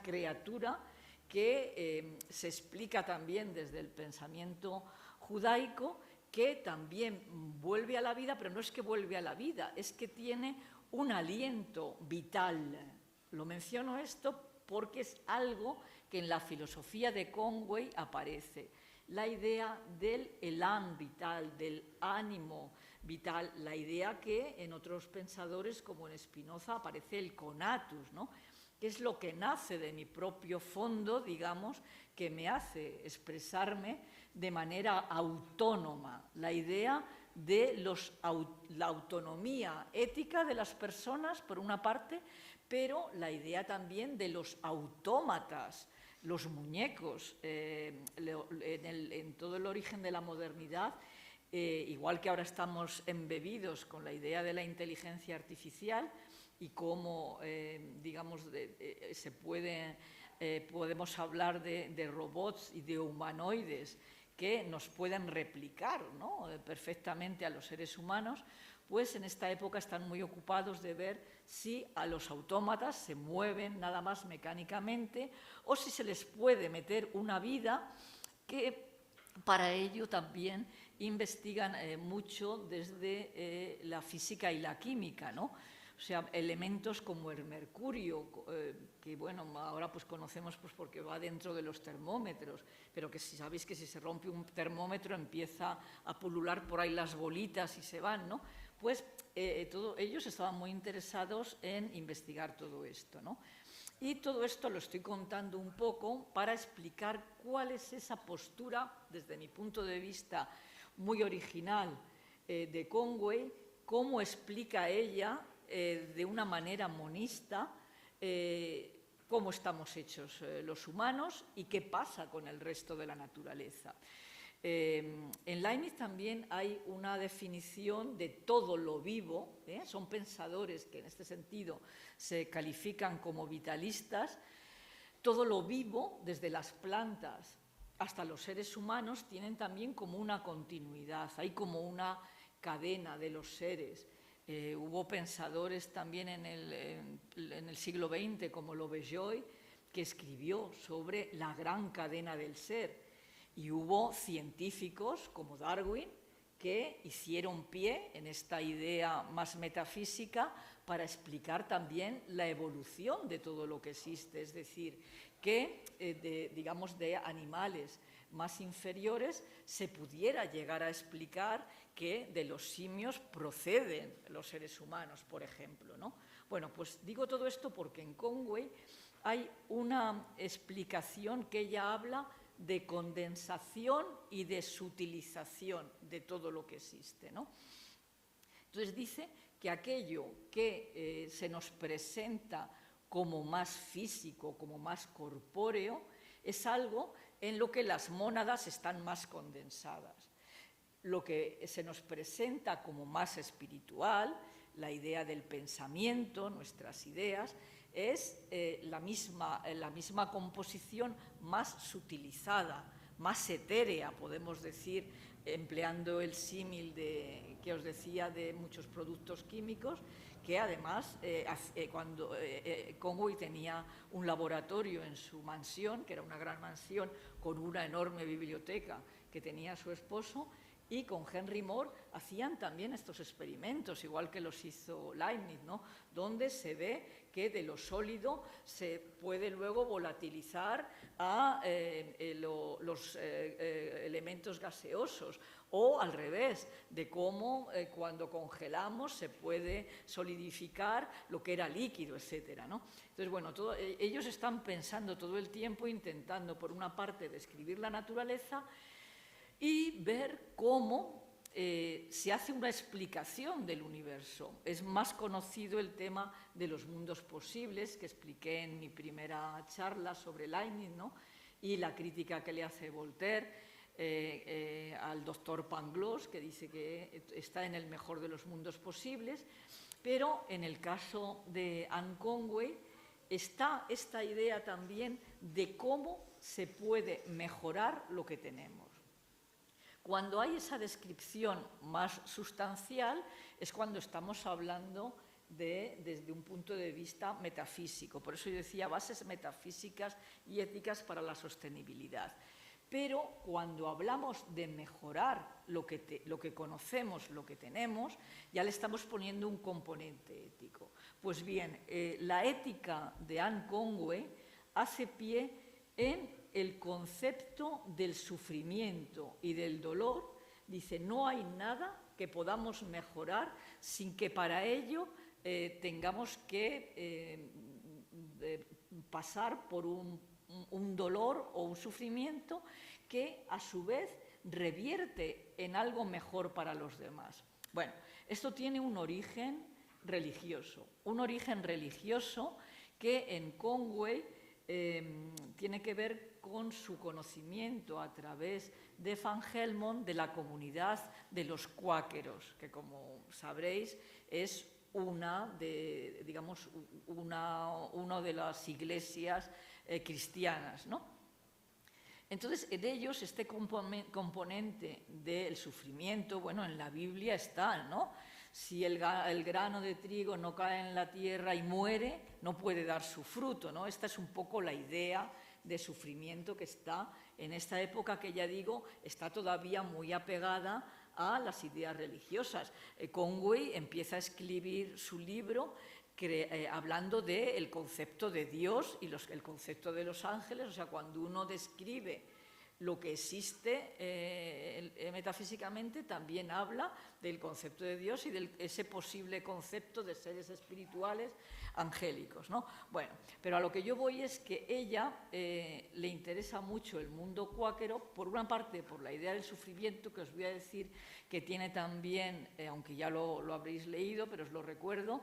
criatura que se explica también desde el pensamiento judaico, que también vuelve a la vida, pero no es que vuelve a la vida, es que tiene un aliento vital. Lo menciono esto porque es algo que en la filosofía de Conway aparece. La idea del elan vital, del ánimo vital, la idea que en otros pensadores como en Spinoza aparece el conatus, ¿no? Que es lo que nace de mi propio fondo, digamos, que me hace expresarme de manera autónoma. La idea de la autonomía ética de las personas, por una parte, pero la idea también de los autómatas, los muñecos, en todo el origen de la modernidad, igual que ahora estamos embebidos con la idea de la inteligencia artificial y cómo, digamos, podemos hablar de robots y de humanoides que nos pueden replicar, ¿no?, perfectamente a los seres humanos, pues en esta época están muy ocupados de ver si a los autómatas se mueven nada más mecánicamente o si se les puede meter una vida, que para ello también investigan mucho desde la física y la química, ¿no? O sea, elementos como el mercurio, que bueno, ahora pues conocemos pues porque va dentro de los termómetros, pero que si sabéis que si se rompe un termómetro empieza a pulular por ahí las bolitas y se van, ¿no? Pues ellos estaban muy interesados en investigar todo esto, ¿no? Y todo esto lo estoy contando un poco para explicar cuál es esa postura, desde mi punto de vista muy original, de Conway, cómo explica ella de una manera monista cómo estamos hechos los humanos y qué pasa con el resto de la naturaleza. En Leibniz también hay una definición de todo lo vivo, son pensadores que en este sentido se califican como vitalistas. Todo lo vivo, desde las plantas hasta los seres humanos, tienen también como una continuidad, hay como una cadena de los seres. Hubo pensadores también en el siglo XX como Lovejoy, que escribió sobre la gran cadena del ser. Y hubo científicos como Darwin que hicieron pie en esta idea más metafísica para explicar también la evolución de todo lo que existe. Es decir, que digamos de animales más inferiores se pudiera llegar a explicar que de los simios proceden los seres humanos, por ejemplo, ¿no? Bueno, pues digo todo esto porque en Conway hay una explicación que ella habla de condensación y de sutilización de todo lo que existe, ¿no? Entonces dice que aquello que se nos presenta como más físico, como más corpóreo, es algo en lo que las mónadas están más condensadas. Lo que se nos presenta como más espiritual, la idea del pensamiento, nuestras ideas, es la misma composición más sutilizada, más etérea, podemos decir, empleando el símil que os decía de muchos productos químicos, que además cuando Conway tenía un laboratorio en su mansión, que era una gran mansión con una enorme biblioteca que tenía su esposo, y con Henry Moore hacían también estos experimentos, igual que los hizo Leibniz, ¿no?, donde se ve que de lo sólido se puede luego volatilizar a los elementos gaseosos, o al revés, de cómo cuando congelamos se puede solidificar lo que era líquido, etcétera, ¿no? Entonces, bueno, ellos están pensando todo el tiempo, intentando, por una parte, describir la naturaleza y ver cómo se hace una explicación del universo. Es más conocido el tema de los mundos posibles, que expliqué en mi primera charla sobre Leibniz, ¿no? Y la crítica que le hace Voltaire al doctor Pangloss, que dice que está en el mejor de los mundos posibles, pero en el caso de Anne Conway está esta idea también de cómo se puede mejorar lo que tenemos. Cuando hay esa descripción más sustancial es cuando estamos hablando desde un punto de vista metafísico. Por eso yo decía bases metafísicas y éticas para la sostenibilidad. Pero cuando hablamos de mejorar lo que conocemos, lo que tenemos, ya le estamos poniendo un componente ético. Pues bien, la ética de Anne Conway hace pie en el concepto del sufrimiento y del dolor. Dice, no hay nada que podamos mejorar sin que para ello tengamos que pasar por un dolor o un sufrimiento que a su vez revierte en algo mejor para los demás. Bueno, esto tiene un origen religioso que en Conway tiene que ver con su conocimiento a través de Van Helmont de la comunidad de los cuáqueros, que como sabréis es una de las iglesias cristianas, ¿no? Entonces, en ellos este componente del sufrimiento, bueno, en la Biblia está, ¿no? Si el grano de trigo no cae en la tierra y muere, no puede dar su fruto, ¿no? Esta es un poco la idea de sufrimiento que está en esta época, que ya digo, está todavía muy apegada a las ideas religiosas. Conway empieza a escribir su libro hablando del concepto de Dios y el concepto de los ángeles. O sea, cuando uno describe lo que existe metafísicamente, también habla del concepto de Dios y de ese posible concepto de seres espirituales angélicos, ¿no? Bueno, pero a lo que yo voy es que ella le interesa mucho el mundo cuáquero, por una parte por la idea del sufrimiento, que os voy a decir que tiene también, aunque ya lo habréis leído, pero os lo recuerdo,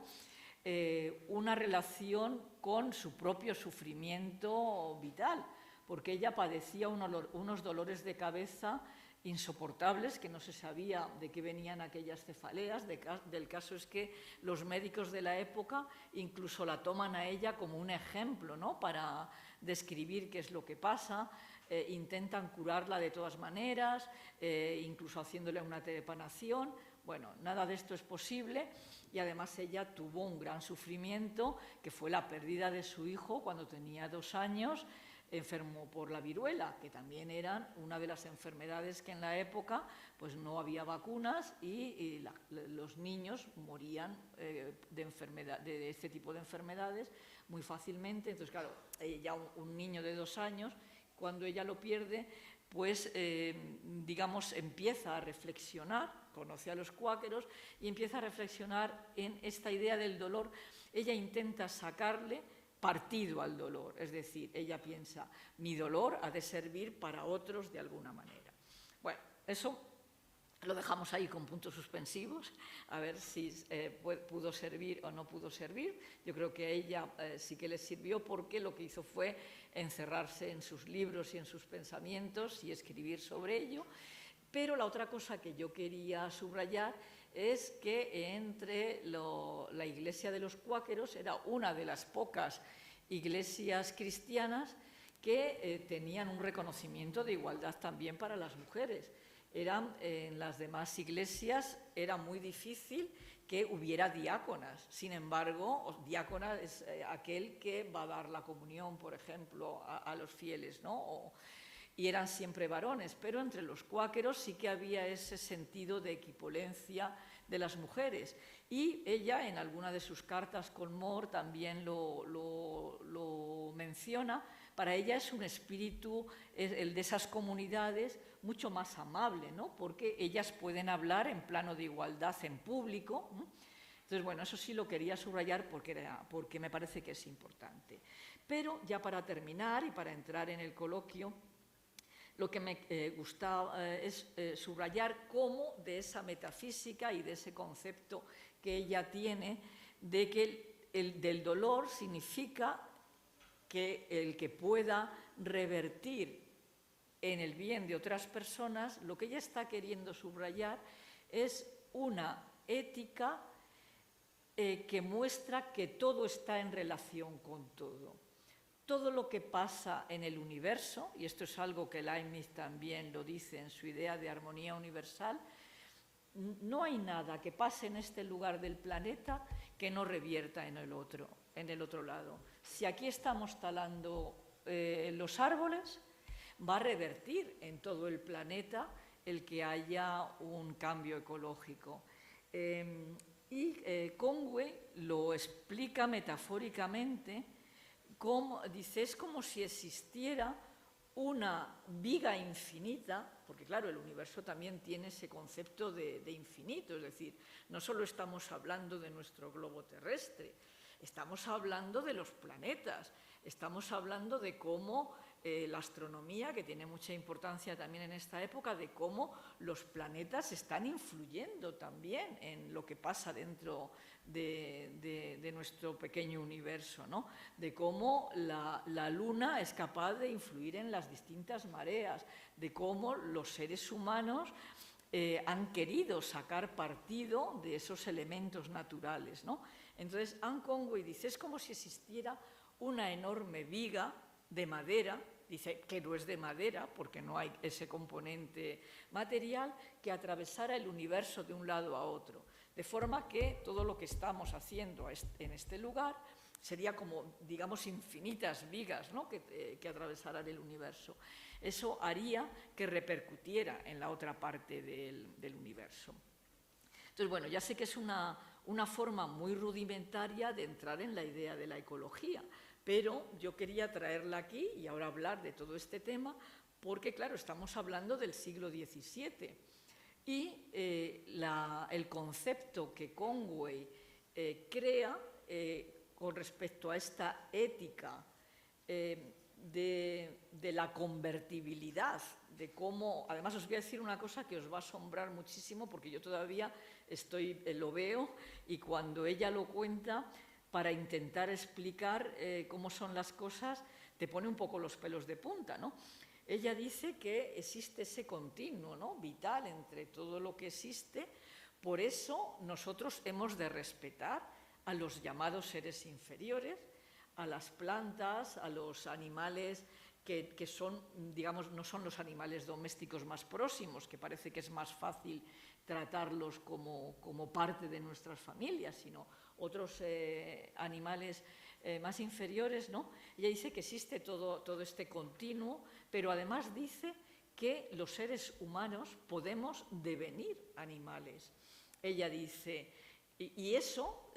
una relación con su propio sufrimiento vital, porque ella padecía unos dolores de cabeza insoportables, que no se sabía de qué venían aquellas cefaleas. Del caso es que los médicos de la época incluso la toman a ella como un ejemplo, ¿no?, para describir qué es lo que pasa. Intentan curarla de todas maneras, incluso haciéndole una trepanación. Bueno, nada de esto es posible, y además ella tuvo un gran sufrimiento, que fue la pérdida de su hijo cuando tenía 2 años, enfermo por la viruela, que también eran una de las enfermedades que en la época pues no había vacunas y los niños morían de este tipo de enfermedades muy fácilmente. Entonces, claro, ya un niño de 2 años, cuando ella lo pierde, pues digamos empieza a reflexionar, conoce a los cuáqueros y empieza a reflexionar en esta idea del dolor. Ella intenta sacarle partido al dolor, es decir, ella piensa, mi dolor ha de servir para otros de alguna manera. Bueno, eso lo dejamos ahí con puntos suspensivos, a ver si pudo servir o no pudo servir. Yo creo que a ella sí que le sirvió, porque lo que hizo fue encerrarse en sus libros y en sus pensamientos y escribir sobre ello. Pero la otra cosa que yo quería subrayar es que entre la iglesia de los cuáqueros era una de las pocas iglesias cristianas que tenían un reconocimiento de igualdad también para las mujeres. En las demás iglesias era muy difícil que hubiera diáconas. Sin embargo, diácona es aquel que va a dar la comunión, por ejemplo, a los fieles, ¿no? Y eran siempre varones, pero entre los cuáqueros sí que había ese sentido de equipolencia de las mujeres. Y ella, en alguna de sus cartas con More, también lo menciona. Para ella es un espíritu, el de esas comunidades, mucho más amable, ¿no?, porque ellas pueden hablar en plano de igualdad en público. Entonces, bueno, eso sí lo quería subrayar porque me parece que es importante. Pero ya para terminar y para entrar en el coloquio, lo que me gusta es subrayar cómo de esa metafísica y de ese concepto que ella tiene de que del dolor significa que el que pueda revertir en el bien de otras personas, lo que ella está queriendo subrayar es una ética que muestra que todo está en relación con todo. Todo lo que pasa en el universo, y esto es algo que Leibniz también lo dice en su idea de armonía universal, no hay nada que pase en este lugar del planeta que no revierta en el otro lado. Si aquí estamos talando los árboles, va a revertir en todo el planeta el que haya un cambio ecológico. Conway lo explica metafóricamente, dice, es como si existiera una viga infinita, porque claro, el universo también tiene ese concepto de infinito, es decir, no solo estamos hablando de nuestro globo terrestre, estamos hablando de los planetas, estamos hablando de cómo la astronomía, que tiene mucha importancia también en esta época, de cómo los planetas están influyendo también en lo que pasa dentro de nuestro pequeño universo, ¿no? De cómo la Luna es capaz de influir en las distintas mareas, de cómo los seres humanos han querido sacar partido de esos elementos naturales, ¿no? Entonces, Anne Conway dice, es como si existiera una enorme viga de madera, dice que no es de madera porque no hay ese componente material, que atravesara el universo de un lado a otro, de forma que todo lo que estamos haciendo en este lugar sería como, digamos, infinitas vigas, ¿no? que atravesaran el universo. Eso haría que repercutiera en la otra parte del universo. Entonces, bueno, ya sé que es una forma muy rudimentaria de entrar en la idea de la ecología, pero yo quería traerla aquí y ahora hablar de todo este tema porque, claro, estamos hablando del siglo XVII y el concepto que Conway crea con respecto a esta ética de la convertibilidad, de cómo, además os voy a decir una cosa que os va a asombrar muchísimo porque yo todavía lo veo y cuando ella lo cuenta, para intentar explicar cómo son las cosas, te pone un poco los pelos de punta, ¿no? Ella dice que existe ese continuo, ¿no? Vital entre todo lo que existe, por eso nosotros hemos de respetar a los llamados seres inferiores, a las plantas, a los animales que son, digamos, no son los animales domésticos más próximos, que parece que es más fácil tratarlos como parte de nuestras familias, sino otros animales más inferiores, ¿no? Ella dice que existe todo este continuo, pero además dice que los seres humanos podemos devenir animales. Ella dice, y eso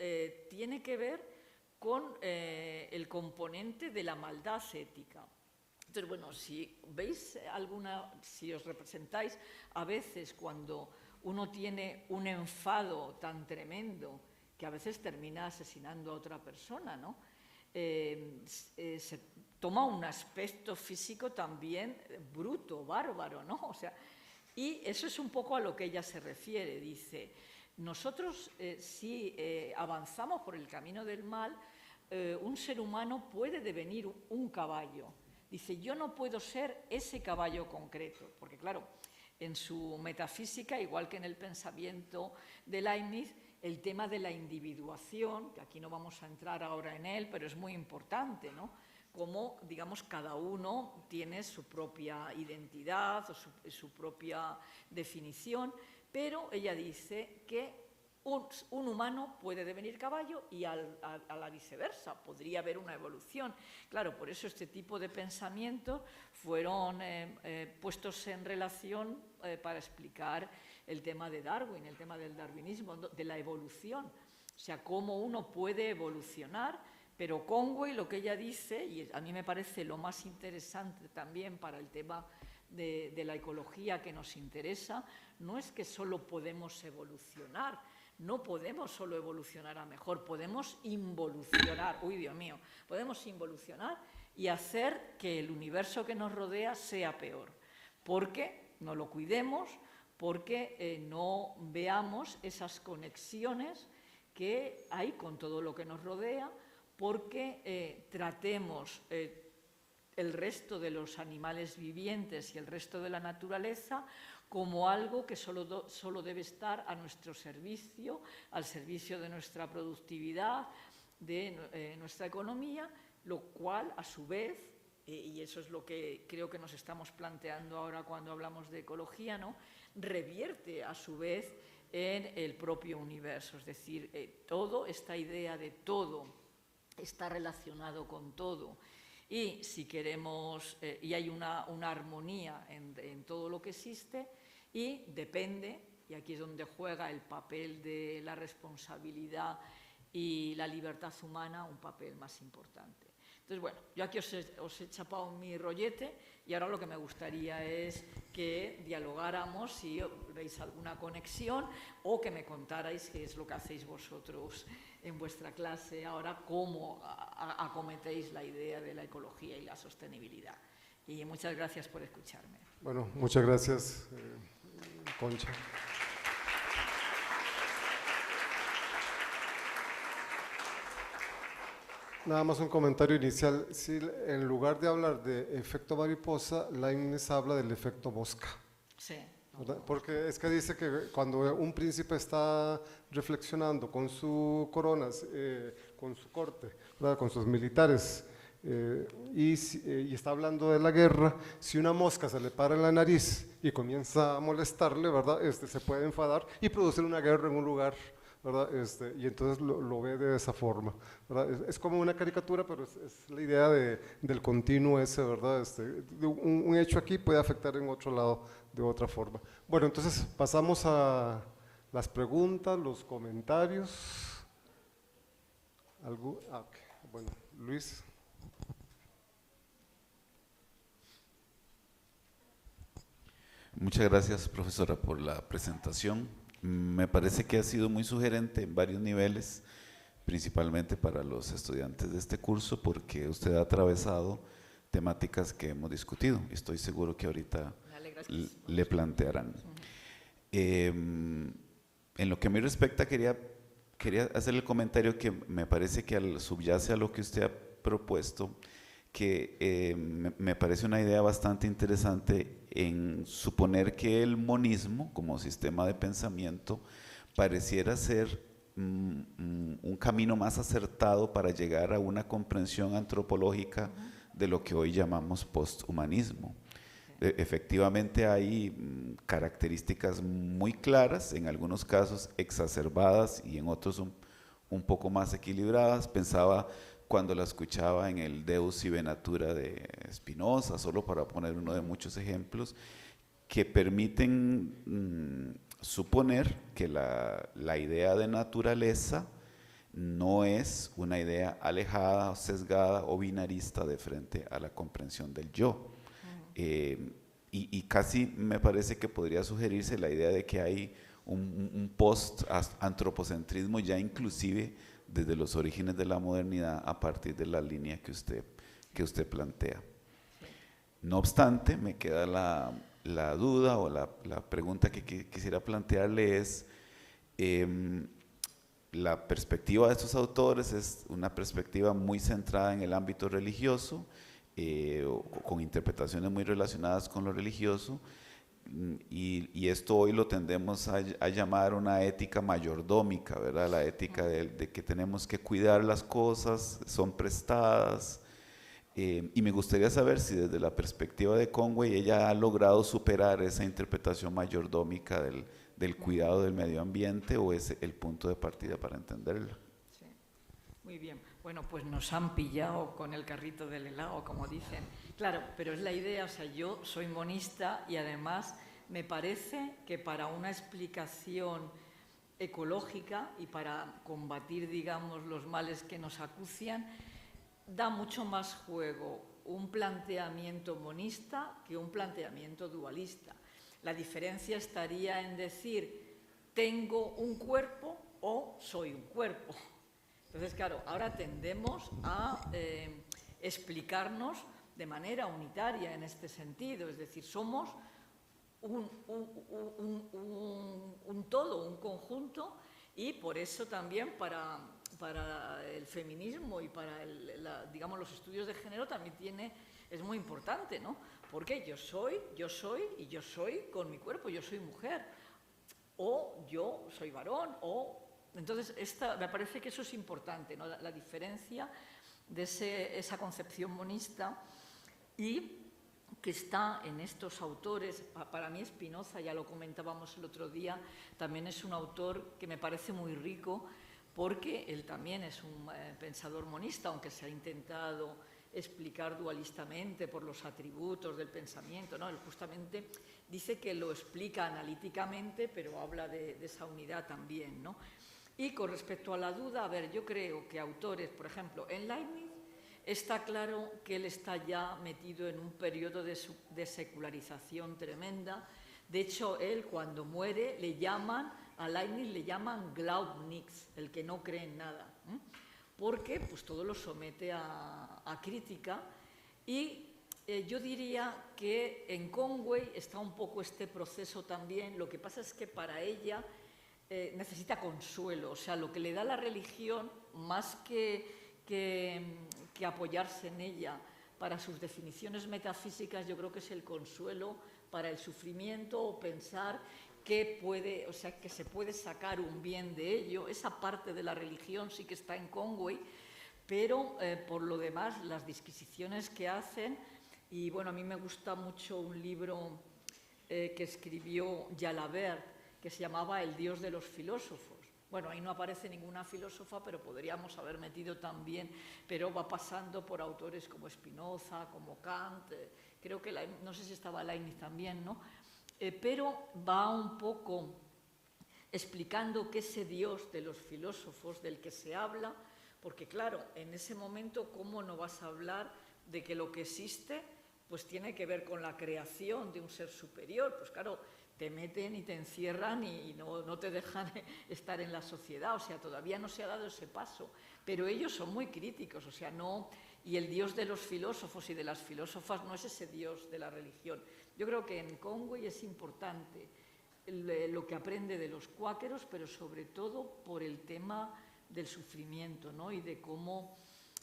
tiene que ver con el componente de la maldad ética. Entonces, bueno, si veis si os representáis a veces cuando uno tiene un enfado tan tremendo que a veces termina asesinando a otra persona, ¿no? Se toma un aspecto físico también bruto, bárbaro, ¿no? O sea, y eso es un poco a lo que ella se refiere. Dice, nosotros si avanzamos por el camino del mal, un ser humano puede devenir un caballo. Dice, yo no puedo ser ese caballo concreto, porque claro, en su metafísica, igual que en el pensamiento de Leibniz, el tema de la individuación, que aquí no vamos a entrar ahora en él, pero es muy importante, ¿no? Cómo, digamos, cada uno tiene su propia identidad o su propia definición, pero ella dice que un humano puede devenir caballo y a la viceversa, podría haber una evolución. Claro, por eso este tipo de pensamientos fueron puestos en relación para explicar el tema de Darwin, el tema del darwinismo, de la evolución. O sea, cómo uno puede evolucionar, pero Conway lo que ella dice, y a mí me parece lo más interesante también para el tema de la ecología que nos interesa, no es que solo podemos evolucionar, no podemos solo evolucionar a mejor, podemos involucionar, uy Dios mío, podemos involucionar y hacer que el universo que nos rodea sea peor. porque no lo cuidemos, porque no veamos esas conexiones que hay con todo lo que nos rodea, porque tratemos el resto de los animales vivientes y el resto de la naturaleza como algo que solo debe estar a nuestro servicio, al servicio de nuestra productividad, de nuestra economía, lo cual, a su vez, y eso es lo que creo que nos estamos planteando ahora cuando hablamos de ecología, ¿no?, revierte a su vez en el propio universo. Es decir, esta idea de todo está relacionado con todo. Y si queremos, y hay una armonía en todo lo que existe, y depende, y aquí es donde juega el papel de la responsabilidad y la libertad humana un papel más importante. Entonces, bueno, yo aquí os he chapado mi rollete y ahora lo que me gustaría es que dialogáramos si veis alguna conexión o que me contarais qué es lo que hacéis vosotros en vuestra clase ahora, cómo acometéis la idea de la ecología y la sostenibilidad. Y muchas gracias por escucharme. Bueno, muchas gracias, Concha. Nada más un comentario inicial. Sí, en lugar de hablar de efecto mariposa, Leibniz habla del efecto mosca. Sí. ¿Verdad? Porque es que dice que cuando un príncipe está reflexionando con su corona, con su corte, ¿verdad?, con sus militares, y está hablando de la guerra, si una mosca se le para en la nariz y comienza a molestarle, ¿verdad?, se puede enfadar y producir una guerra en un lugar, ¿verdad? Y entonces lo ve de esa forma, ¿verdad? Es como una caricatura, pero es la idea del continuo ese, ¿verdad? Un hecho aquí puede afectar en otro lado de otra forma. Bueno, entonces pasamos a las preguntas, los comentarios. Okay. Bueno, Luis. Muchas gracias, profesora, por la presentación. Me parece que ha sido muy sugerente en varios niveles, principalmente para los estudiantes de este curso, porque usted ha atravesado temáticas que hemos discutido. Estoy seguro que ahorita le plantearán. En lo que a mí respecta, quería hacerle el comentario que me parece que subyace a lo que usted ha propuesto, que me parece una idea bastante interesante en suponer que el monismo como sistema de pensamiento pareciera ser un camino más acertado para llegar a una comprensión antropológica de lo que hoy llamamos posthumanismo. Efectivamente hay características muy claras, en algunos casos exacerbadas y en otros un poco más equilibradas. Pensaba cuando la escuchaba en el Deus y Venatura de Spinoza, solo para poner uno de muchos ejemplos, que permiten suponer que la idea de naturaleza no es una idea alejada, sesgada o binarista de frente a la comprensión del yo. Y casi me parece que podría sugerirse la idea de que hay un post-antropocentrismo ya inclusive desde los orígenes de la modernidad a partir de la línea que usted plantea. No obstante, me queda la duda o la pregunta que quisiera plantearle es, la perspectiva de estos autores es una perspectiva muy centrada en el ámbito religioso, con interpretaciones muy relacionadas con lo religioso, y esto hoy lo tendemos a llamar una ética mayordómica, ¿verdad? La ética de que tenemos que cuidar las cosas, son prestadas, y me gustaría saber si desde la perspectiva de Conway ella ha logrado superar esa interpretación mayordómica del cuidado del medio ambiente, o es el punto de partida para entenderlo. Sí. Muy bien. Bueno, pues nos han pillado con el carrito del helado, como dicen. Claro, pero es la idea, o sea, yo soy monista y además me parece que para una explicación ecológica y para combatir, digamos, los males que nos acucian, da mucho más juego un planteamiento monista que un planteamiento dualista. La diferencia estaría en decir, tengo un cuerpo o soy un cuerpo. Entonces, claro, ahora tendemos a explicarnos de manera unitaria en este sentido, es decir, somos un todo, un conjunto, y por eso también para el feminismo y para digamos, los estudios de género también es muy importante, ¿no? Porque yo soy con mi cuerpo, yo soy mujer, o yo soy varón, entonces me parece que eso es importante, ¿no? La diferencia de esa concepción monista, y que está en estos autores. Para mí Spinoza, ya lo comentábamos el otro día, también es un autor que me parece muy rico, porque él también es un pensador monista, aunque se ha intentado explicar dualistamente por los atributos del pensamiento, ¿no? Él justamente dice que lo explica analíticamente, pero habla de esa unidad también, ¿no? Y con respecto a la duda, a ver, yo creo que autores, por ejemplo, en Leibniz, está claro que él está ya metido en un periodo de secularización tremenda. De hecho, él cuando muere a Leibniz le llaman Glaubniks, el que no cree en nada, porque pues, todo lo somete a crítica. Y yo diría que en Conway está un poco este proceso también. Lo que pasa es que para ella necesita consuelo, o sea, lo que le da la religión, más que apoyarse en ella para sus definiciones metafísicas, yo creo que es el consuelo para el sufrimiento, o pensar que se puede sacar un bien de ello. Esa parte de la religión sí que está en Conway, pero por lo demás las disquisiciones que hacen. Y bueno, a mí me gusta mucho un libro que escribió Jalabert, que se llamaba El Dios de los filósofos. Bueno, ahí no aparece ninguna filósofa, pero podríamos haber metido también, pero va pasando por autores como Spinoza, como Kant, creo que, no sé si estaba Leibniz también, ¿no? Pero va un poco explicando que ese Dios de los filósofos del que se habla, porque claro, en ese momento, ¿cómo no vas a hablar de que lo que existe pues tiene que ver con la creación de un ser superior? Pues claro, te meten y te encierran y no te dejan estar en la sociedad, o sea, todavía no se ha dado ese paso, pero ellos son muy críticos, o sea, no, y el Dios de los filósofos y de las filósofas no es ese Dios de la religión. Yo creo que en Conway es importante lo que aprende de los cuáqueros, pero sobre todo por el tema del sufrimiento, ¿no? Y de cómo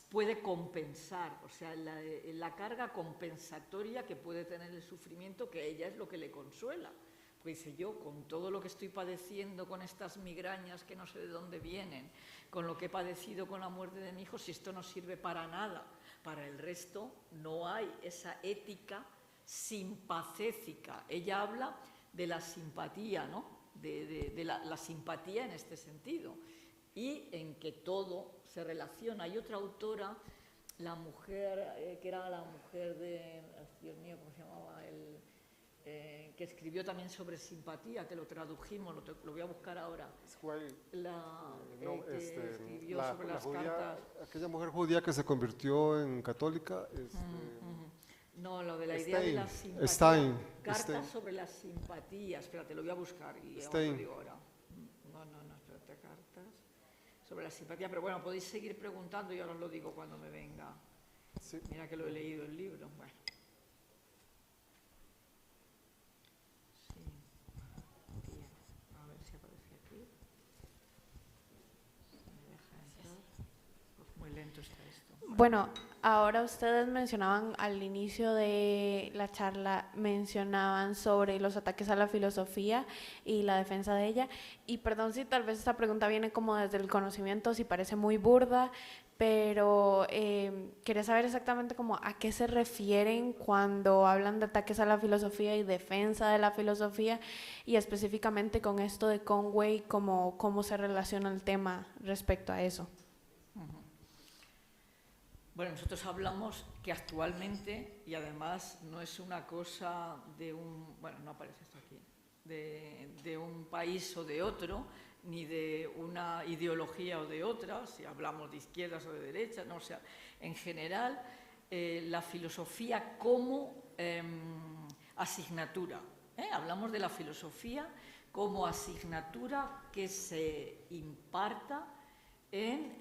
puede compensar, o sea, la carga compensatoria que puede tener el sufrimiento, que a ella es lo que le consuela. Pues dice, yo con todo lo que estoy padeciendo, con estas migrañas que no sé de dónde vienen, con lo que he padecido con la muerte de mi hijo, si esto no sirve para nada, para el resto no hay esa ética simpacética. Ella habla de la simpatía, ¿no? de la simpatía en este sentido, y en que todo se relaciona. Hay otra autora, la mujer, que era la mujer de, Dios mío, ¿cómo se llamaba? Que escribió también sobre simpatía, que lo tradujimos, lo voy a buscar ahora. Escribió sobre las cartas. Aquella mujer judía que se convirtió en católica. No, lo de la idea de la simpatía. Cartas sobre la simpatía. Espérate, lo voy a buscar y lo digo ahora. No, espérate, cartas sobre la simpatía. Pero bueno, podéis seguir preguntando y ahora os lo digo cuando me venga. Sí. Mira que lo he leído el libro. Bueno. Bueno, ahora ustedes mencionaban al inicio de la charla, mencionaban sobre los ataques a la filosofía y la defensa de ella. Y perdón si tal vez esta pregunta viene como desde el conocimiento, si parece muy burda, pero quería saber exactamente como a qué se refieren cuando hablan de ataques a la filosofía y defensa de la filosofía, y específicamente con esto de Conway, cómo se relaciona el tema respecto a eso. Bueno, nosotros hablamos que actualmente, y además no es una cosa de no aparece esto aquí, de un país o de otro, ni de una ideología o de otra, si hablamos de izquierdas o de derechas, no, o sea, en general, la filosofía como asignatura. Hablamos de la filosofía como asignatura que se imparta en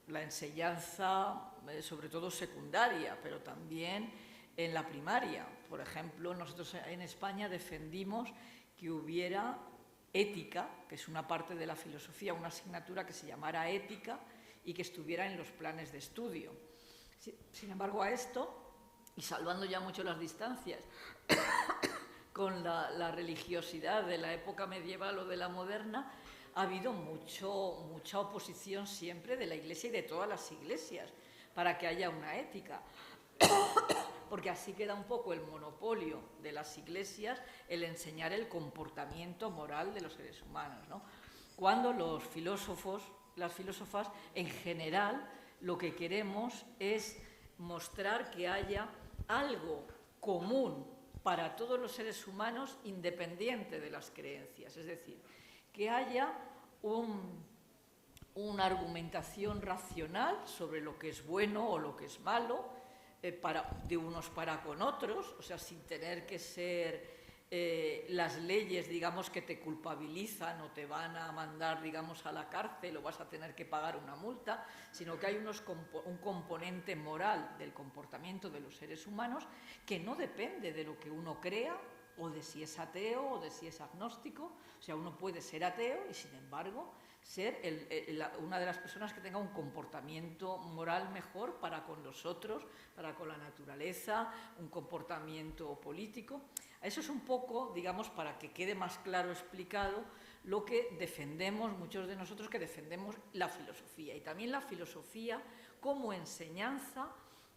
la enseñanza, sobre todo secundaria, pero también en la primaria. por ejemplo, nosotros en España defendimos que hubiera ética, que es una parte de la filosofía, una asignatura que se llamara ética y que estuviera en los planes de estudio. Sin embargo, a esto, y salvando ya mucho las distancias con la religiosidad de la época medieval o de la moderna, ha habido mucha oposición siempre de la Iglesia y de todas las iglesias para que haya una ética, porque así queda un poco el monopolio de las iglesias el enseñar el comportamiento moral de los seres humanos, ¿no? Cuando los filósofos, las filósofas, en general, lo que queremos es mostrar que haya algo común para todos los seres humanos independiente de las creencias, es decir, que haya una argumentación racional sobre lo que es bueno o lo que es malo, de unos para con otros, o sea, sin tener que ser las leyes, digamos, que te culpabilizan o te van a mandar, digamos, a la cárcel o vas a tener que pagar una multa, sino que hay un componente moral del comportamiento de los seres humanos que no depende de lo que uno crea o de si es ateo o de si es agnóstico. O sea, uno puede ser ateo y, sin embargo, ser una de las personas que tenga un comportamiento moral mejor para con los otros, para con la naturaleza, un comportamiento político. Eso es un poco, digamos, para que quede más claro explicado lo que defendemos, muchos de nosotros que defendemos la filosofía, y también la filosofía como enseñanza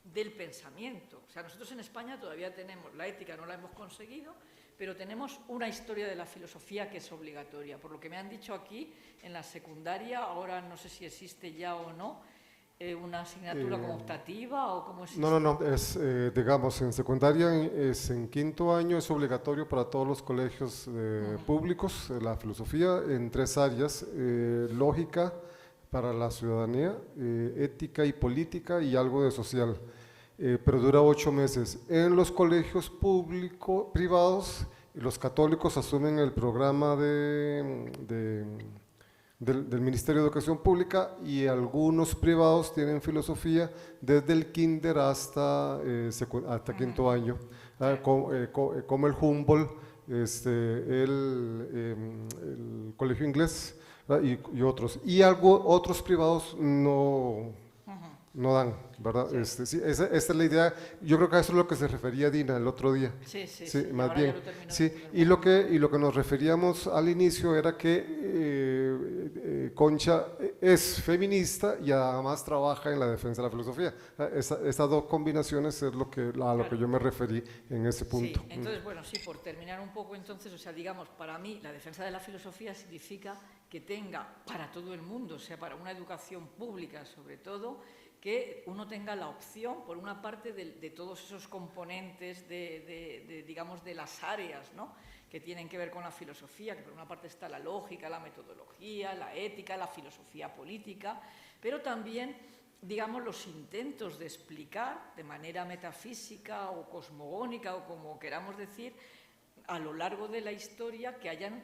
del pensamiento. O sea, nosotros en España todavía tenemos, la ética no la hemos conseguido, pero tenemos una historia de la filosofía que es obligatoria. Por lo que me han dicho aquí, en la secundaria, ahora no sé si existe ya o no, una asignatura como optativa o cómo existe. No, es, digamos, en secundaria, en quinto año es obligatorio para todos los colegios públicos, la filosofía, en 3 áreas, lógica para la ciudadanía, ética y política y algo de social. Pero dura 8 meses. En los colegios privados, los católicos asumen el programa del Ministerio de Educación Pública, y algunos privados tienen filosofía desde el kinder hasta quinto año, como el Humboldt, el Colegio Inglés y otros. Y otros privados no dan, ¿verdad? Sí. Sí, esta es la idea. Yo creo que a eso es lo que se refería Dina el otro día. Sí, más bien. Sí, y lo que nos referíamos al inicio era que Concha es feminista y además trabaja en la defensa de la filosofía. Estas 2 combinaciones es a lo que yo me referí en ese punto. Sí, entonces, bueno, sí, por terminar un poco, entonces, o sea, digamos, para mí la defensa de la filosofía significa que tenga para todo el mundo, o sea, para una educación pública sobre todo, que uno tenga la opción, por una parte, de todos esos componentes digamos, de las áreas, ¿no?, que tienen que ver con la filosofía, que por una parte está la lógica, la metodología, la ética, la filosofía política, pero también, digamos, los intentos de explicar de manera metafísica o cosmogónica o como queramos decir, a lo largo de la historia, que hayan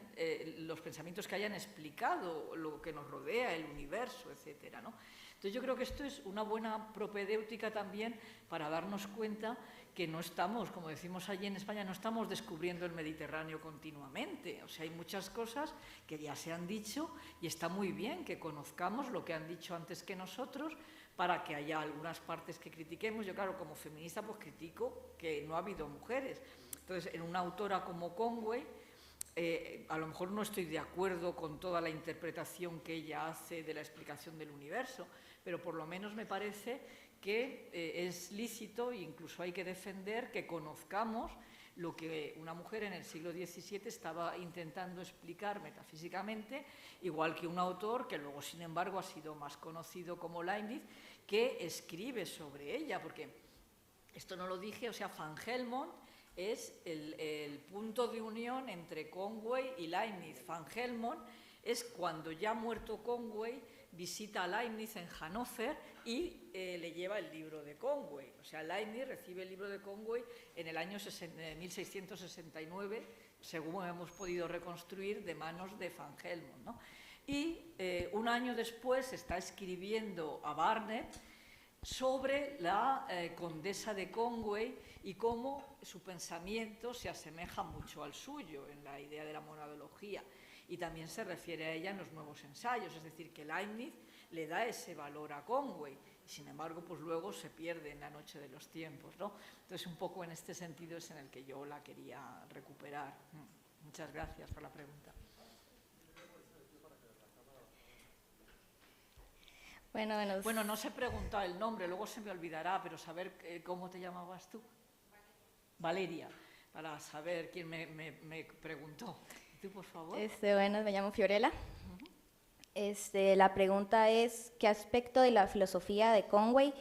los pensamientos que hayan explicado lo que nos rodea, el universo, etcétera, ¿no? Entonces yo creo que esto es una buena propedéutica también para darnos cuenta que no estamos, como decimos allí en España, no estamos descubriendo el Mediterráneo continuamente. O sea, hay muchas cosas que ya se han dicho y está muy bien que conozcamos lo que han dicho antes que nosotros, para que haya algunas partes que critiquemos. Yo, claro, como feminista, pues critico que no ha habido mujeres. Entonces, en una autora como Conway, a lo mejor no estoy de acuerdo con toda la interpretación que ella hace de la explicación del universo, pero por lo menos me parece que es lícito e incluso hay que defender que conozcamos lo que una mujer en el siglo XVII estaba intentando explicar metafísicamente, igual que un autor que luego, sin embargo, ha sido más conocido como Leibniz, que escribe sobre ella, porque esto no lo dije, o sea, Van Helmont es el punto de unión entre Conway y Leibniz. Van Helmont es cuando ya muerto Conway, visita a Leibniz en Hannover y le lleva el libro de Conway. O sea, Leibniz recibe el libro de Conway en el año 1669, según hemos podido reconstruir, de manos de Van Helmont, ¿no? Y un año después está escribiendo a Barnett sobre la condesa de Conway y cómo su pensamiento se asemeja mucho al suyo en la idea de la monadología, y también se refiere a ella en los nuevos ensayos, es decir, que Leibniz le da ese valor a Conway, y sin embargo pues luego se pierde en la noche de los tiempos, ¿no? Entonces un poco en este sentido es en el que yo la quería recuperar. Muchas gracias por la pregunta. Bueno, no se preguntó el nombre, luego se me olvidará, pero saber cómo te llamabas tú. Valeria, para saber quién me preguntó. ¿Tú, por favor? Bueno, me llamo Fiorella. La pregunta es, ¿qué aspecto de la filosofía de Conway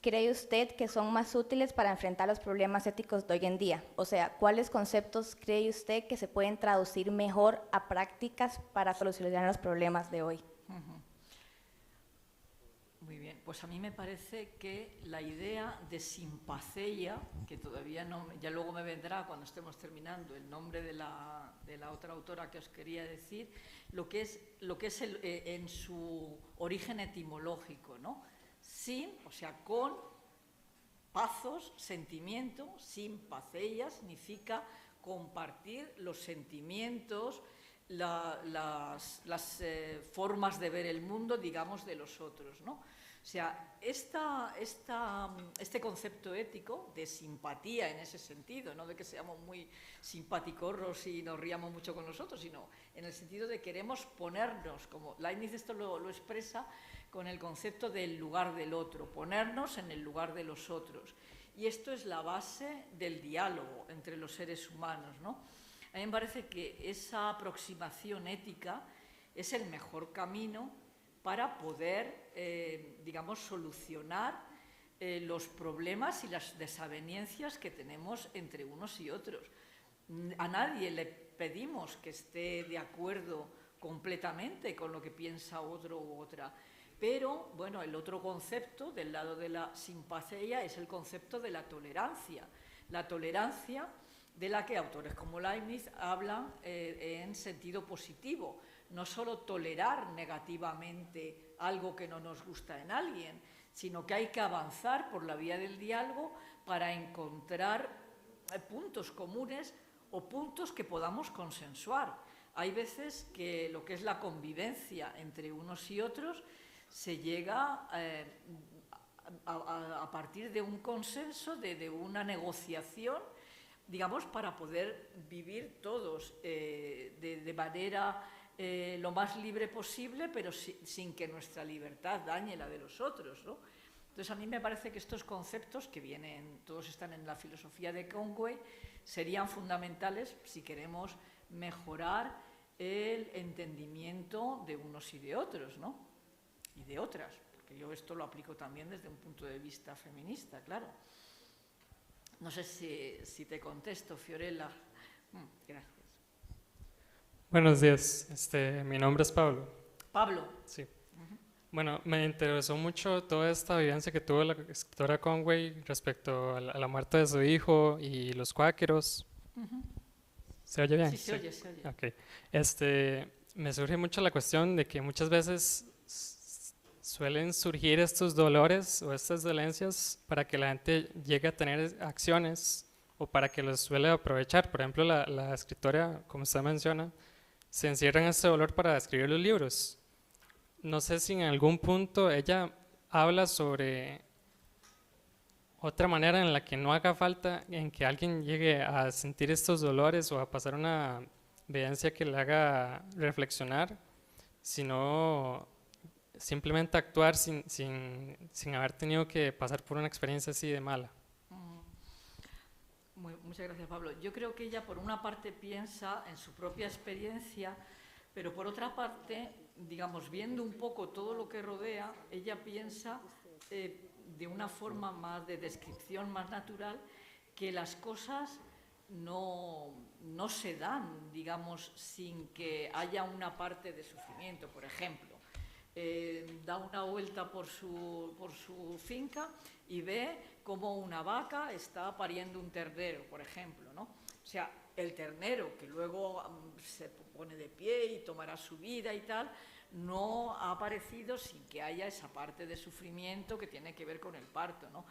cree usted que son más útiles para enfrentar los problemas éticos de hoy en día? O sea, ¿cuáles conceptos cree usted que se pueden traducir mejor a prácticas para solucionar los problemas de hoy? Muy bien, pues a mí me parece que la idea de simpatheia, que todavía no, ya luego me vendrá cuando estemos terminando el nombre de la otra autora que os quería decir, lo que es en su origen etimológico, ¿no? Sin, o sea, con pazos, sentimiento, simpatheia significa compartir los sentimientos, las formas de ver el mundo, digamos, de los otros, ¿no? O sea, este concepto ético de simpatía en ese sentido, no de que seamos muy simpaticorros y nos riamos mucho con nosotros, sino en el sentido de queremos ponernos, como Leibniz esto lo expresa con el concepto del lugar del otro, ponernos en el lugar de los otros. Y esto es la base del diálogo entre los seres humanos, ¿no? A mí me parece que esa aproximación ética es el mejor camino para poder, digamos, solucionar los problemas y las desavenencias que tenemos entre unos y otros. A nadie le pedimos que esté de acuerdo completamente con lo que piensa otro u otra, pero, bueno, el otro concepto del lado de la simpatheia es el concepto de la tolerancia. La tolerancia de la que autores como Leibniz hablan en sentido positivo. No solo tolerar negativamente algo que no nos gusta en alguien, sino que hay que avanzar por la vía del diálogo para encontrar puntos comunes o puntos que podamos consensuar. Hay veces que lo que es la convivencia entre unos y otros se llega a partir de un consenso, de una negociación, digamos, para poder vivir todos de manera lo más libre posible, pero sin que nuestra libertad dañe la de los otros, ¿no? Entonces, a mí me parece que estos conceptos, que todos están en la filosofía de Conway, serían fundamentales si queremos mejorar el entendimiento de unos y de otros, ¿no? Y de otras, porque yo esto lo aplico también desde un punto de vista feminista, claro. No sé si te contesto, Fiorella. Gracias. Buenos días, mi nombre es Pablo. Pablo. Sí. Bueno, me interesó mucho toda esta vivencia que tuvo la escritora Conway respecto a la muerte de su hijo y los cuáqueros. ¿Se oye bien? Sí, se oye, se oye. Ok. Me surge mucho la cuestión de que muchas veces suelen surgir estos dolores o estas dolencias para que la gente llegue a tener acciones o para que los suele aprovechar. Por ejemplo, la escritora, como usted menciona, se encierra en este dolor para escribir los libros. No sé si en algún punto ella habla sobre otra manera en la que no haga falta en que alguien llegue a sentir estos dolores o a pasar una vivencia que le haga reflexionar, sino simplemente actuar sin haber tenido que pasar por una experiencia así de mala. Muchas gracias, Pablo. Yo creo que ella, por una parte, piensa en su propia experiencia, pero por otra parte, digamos, viendo un poco todo lo que rodea, ella piensa de una forma más de descripción más natural, que las cosas no se dan, digamos, sin que haya una parte de sufrimiento. Por ejemplo, da una vuelta por su finca y ve cómo una vaca está pariendo un ternero, por ejemplo, ¿no? O sea, el ternero, que luego pone de pie y tomará su vida y tal, no ha aparecido sin que haya esa parte de sufrimiento que tiene que ver con el parto, ¿no?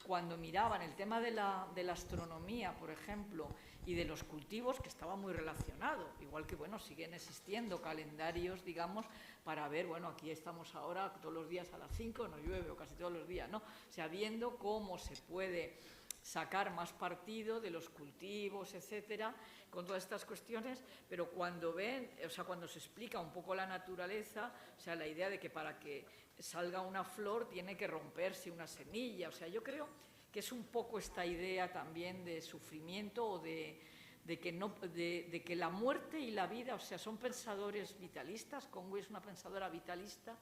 Cuando miraban el tema de la astronomía, por ejemplo, y de los cultivos, que estaba muy relacionado, igual que, bueno, siguen existiendo calendarios, digamos, para ver, bueno, aquí estamos ahora todos los días a las 5, no llueve, o casi todos los días, ¿no? O sea, viendo cómo se puede sacar más partido de los cultivos, etcétera, con todas estas cuestiones, pero cuando ven, o sea, cuando se explica un poco la naturaleza, o sea, la idea de que para que salga una flor tiene que romperse una semilla, o sea, yo creo que es un poco esta idea también de sufrimiento o de que la muerte y la vida, o sea, son pensadores vitalistas. Conway es una pensadora vitalista,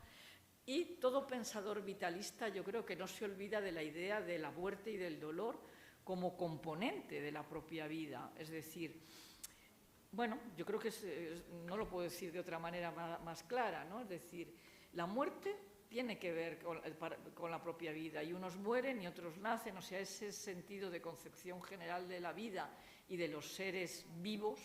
y todo pensador vitalista yo creo que no se olvida de la idea de la muerte y del dolor como componente de la propia vida. Es decir, bueno, yo creo que no lo puedo decir de otra manera más clara, ¿no? Es decir, la muerte tiene que ver con la propia vida, y unos mueren y otros nacen, o sea, ese sentido de concepción general de la vida y de los seres vivos,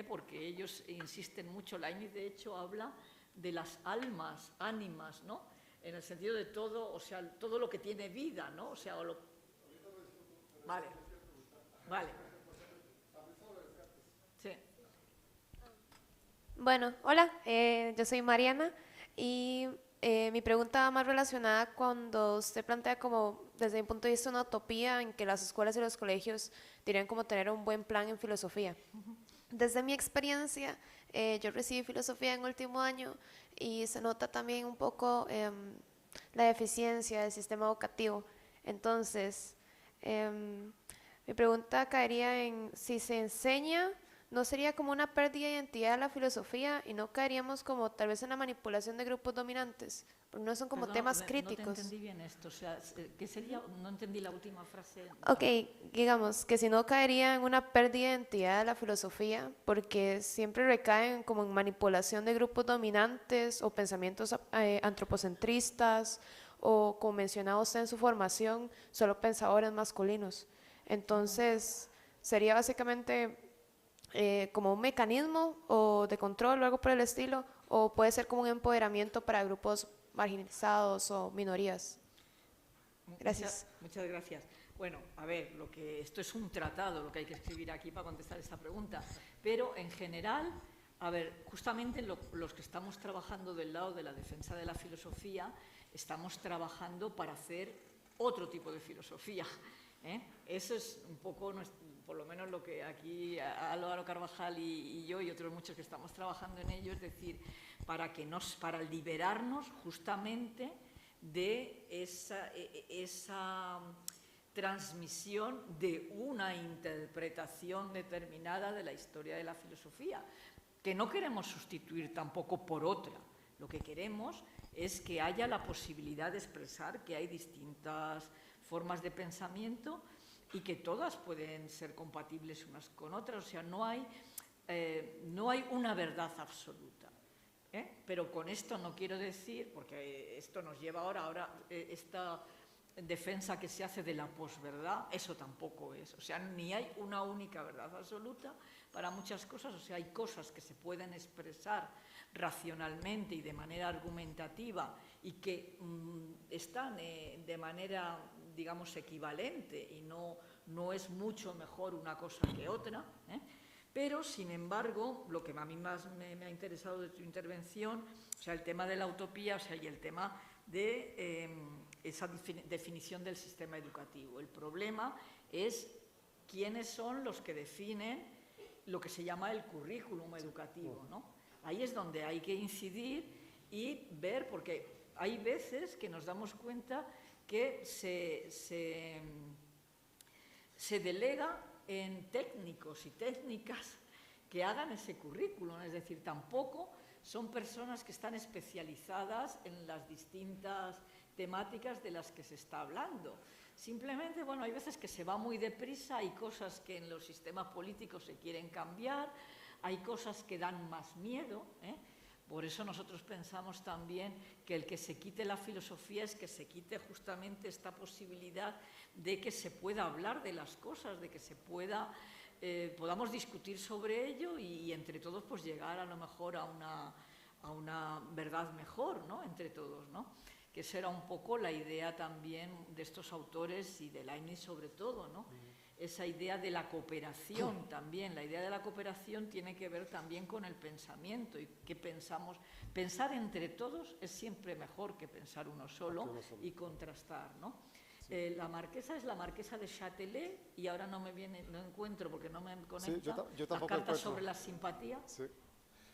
porque ellos insisten mucho. Leibniz, de hecho, habla de las almas, ánimas, ¿no? En el sentido de todo, o sea, todo lo que tiene vida, ¿no? O sea, Vale, vale. Sí. Bueno, hola, yo soy Mariana y mi pregunta va más relacionada cuando usted plantea como, desde mi punto de vista, una utopía en que las escuelas y los colegios deberían como tener un buen plan en filosofía. Desde mi experiencia, yo recibí filosofía en último año y se nota también un poco la deficiencia del sistema educativo. Entonces, mi pregunta caería en si se enseña, ¿no sería como una pérdida de identidad de la filosofía y no caeríamos como tal vez en la manipulación de grupos dominantes? Porque no son como Perdona, temas no críticos. te entendí bien esto, o sea, ¿qué sería? No entendí la última frase. Ok, digamos que si no caería en una pérdida de identidad de la filosofía, porque siempre recaen como en manipulación de grupos dominantes o pensamientos antropocentristas, o como mencionaba usted en su formación, solo pensadores masculinos. Entonces, sería básicamente como un mecanismo o de control o algo por el estilo, o puede ser como un empoderamiento para grupos marginalizados o minorías. Gracias. Muchas gracias. Bueno, a ver, esto es un tratado, lo que hay que escribir aquí para contestar esta pregunta, pero en general, a ver, justamente los que estamos trabajando del lado de la defensa de la filosofía, estamos trabajando para hacer otro tipo de filosofía. Eso es un poco, por lo menos lo que aquí Álvaro Carvajal y yo y otros muchos que estamos trabajando en ello, es decir, para liberarnos justamente de esa transmisión de una interpretación determinada de la historia de la filosofía, que no queremos sustituir tampoco por otra. Lo que queremos es que haya la posibilidad de expresar que hay distintas formas de pensamiento y que todas pueden ser compatibles unas con otras. O sea, no hay una verdad absoluta. Pero con esto no quiero decir, porque esto nos lleva ahora esta defensa que se hace de la posverdad, eso tampoco es. O sea, ni hay una única verdad absoluta para muchas cosas. O sea, hay cosas que se pueden expresar racionalmente y de manera argumentativa y que están de manera, digamos, equivalente, y no es mucho mejor una cosa que otra, Pero, sin embargo, lo que a mí más me ha interesado de tu intervención, o sea, el tema de la utopía, o sea, y el tema de esa definición del sistema educativo. El problema es quiénes son los que definen lo que se llama el currículum educativo, ¿no? Ahí es donde hay que incidir y ver, porque hay veces que nos damos cuenta que se delega en técnicos y técnicas que hagan ese currículum, es decir, tampoco son personas que están especializadas en las distintas temáticas de las que se está hablando. Simplemente, bueno, hay veces que se va muy deprisa, hay cosas que en los sistemas políticos se quieren cambiar, hay cosas que dan más miedo, Por eso nosotros pensamos también que el que se quite la filosofía es que se quite justamente esta posibilidad de que se pueda hablar de las cosas, de que se pueda podamos discutir sobre ello y entre todos pues llegar a lo mejor a una verdad mejor, ¿no? Entre todos, ¿no? Que esa era un poco la idea también de estos autores y de Leibniz sobre todo, ¿no? Esa idea de la cooperación también. La idea de la cooperación tiene que ver también con el pensamiento y qué pensamos. Pensar entre todos es siempre mejor que pensar uno solo y contrastar, ¿no? La marquesa es la marquesa de Châtelet y ahora no encuentro porque no me conecta. Yo tampoco la carta encuentro. sobre la simpatía. Sí.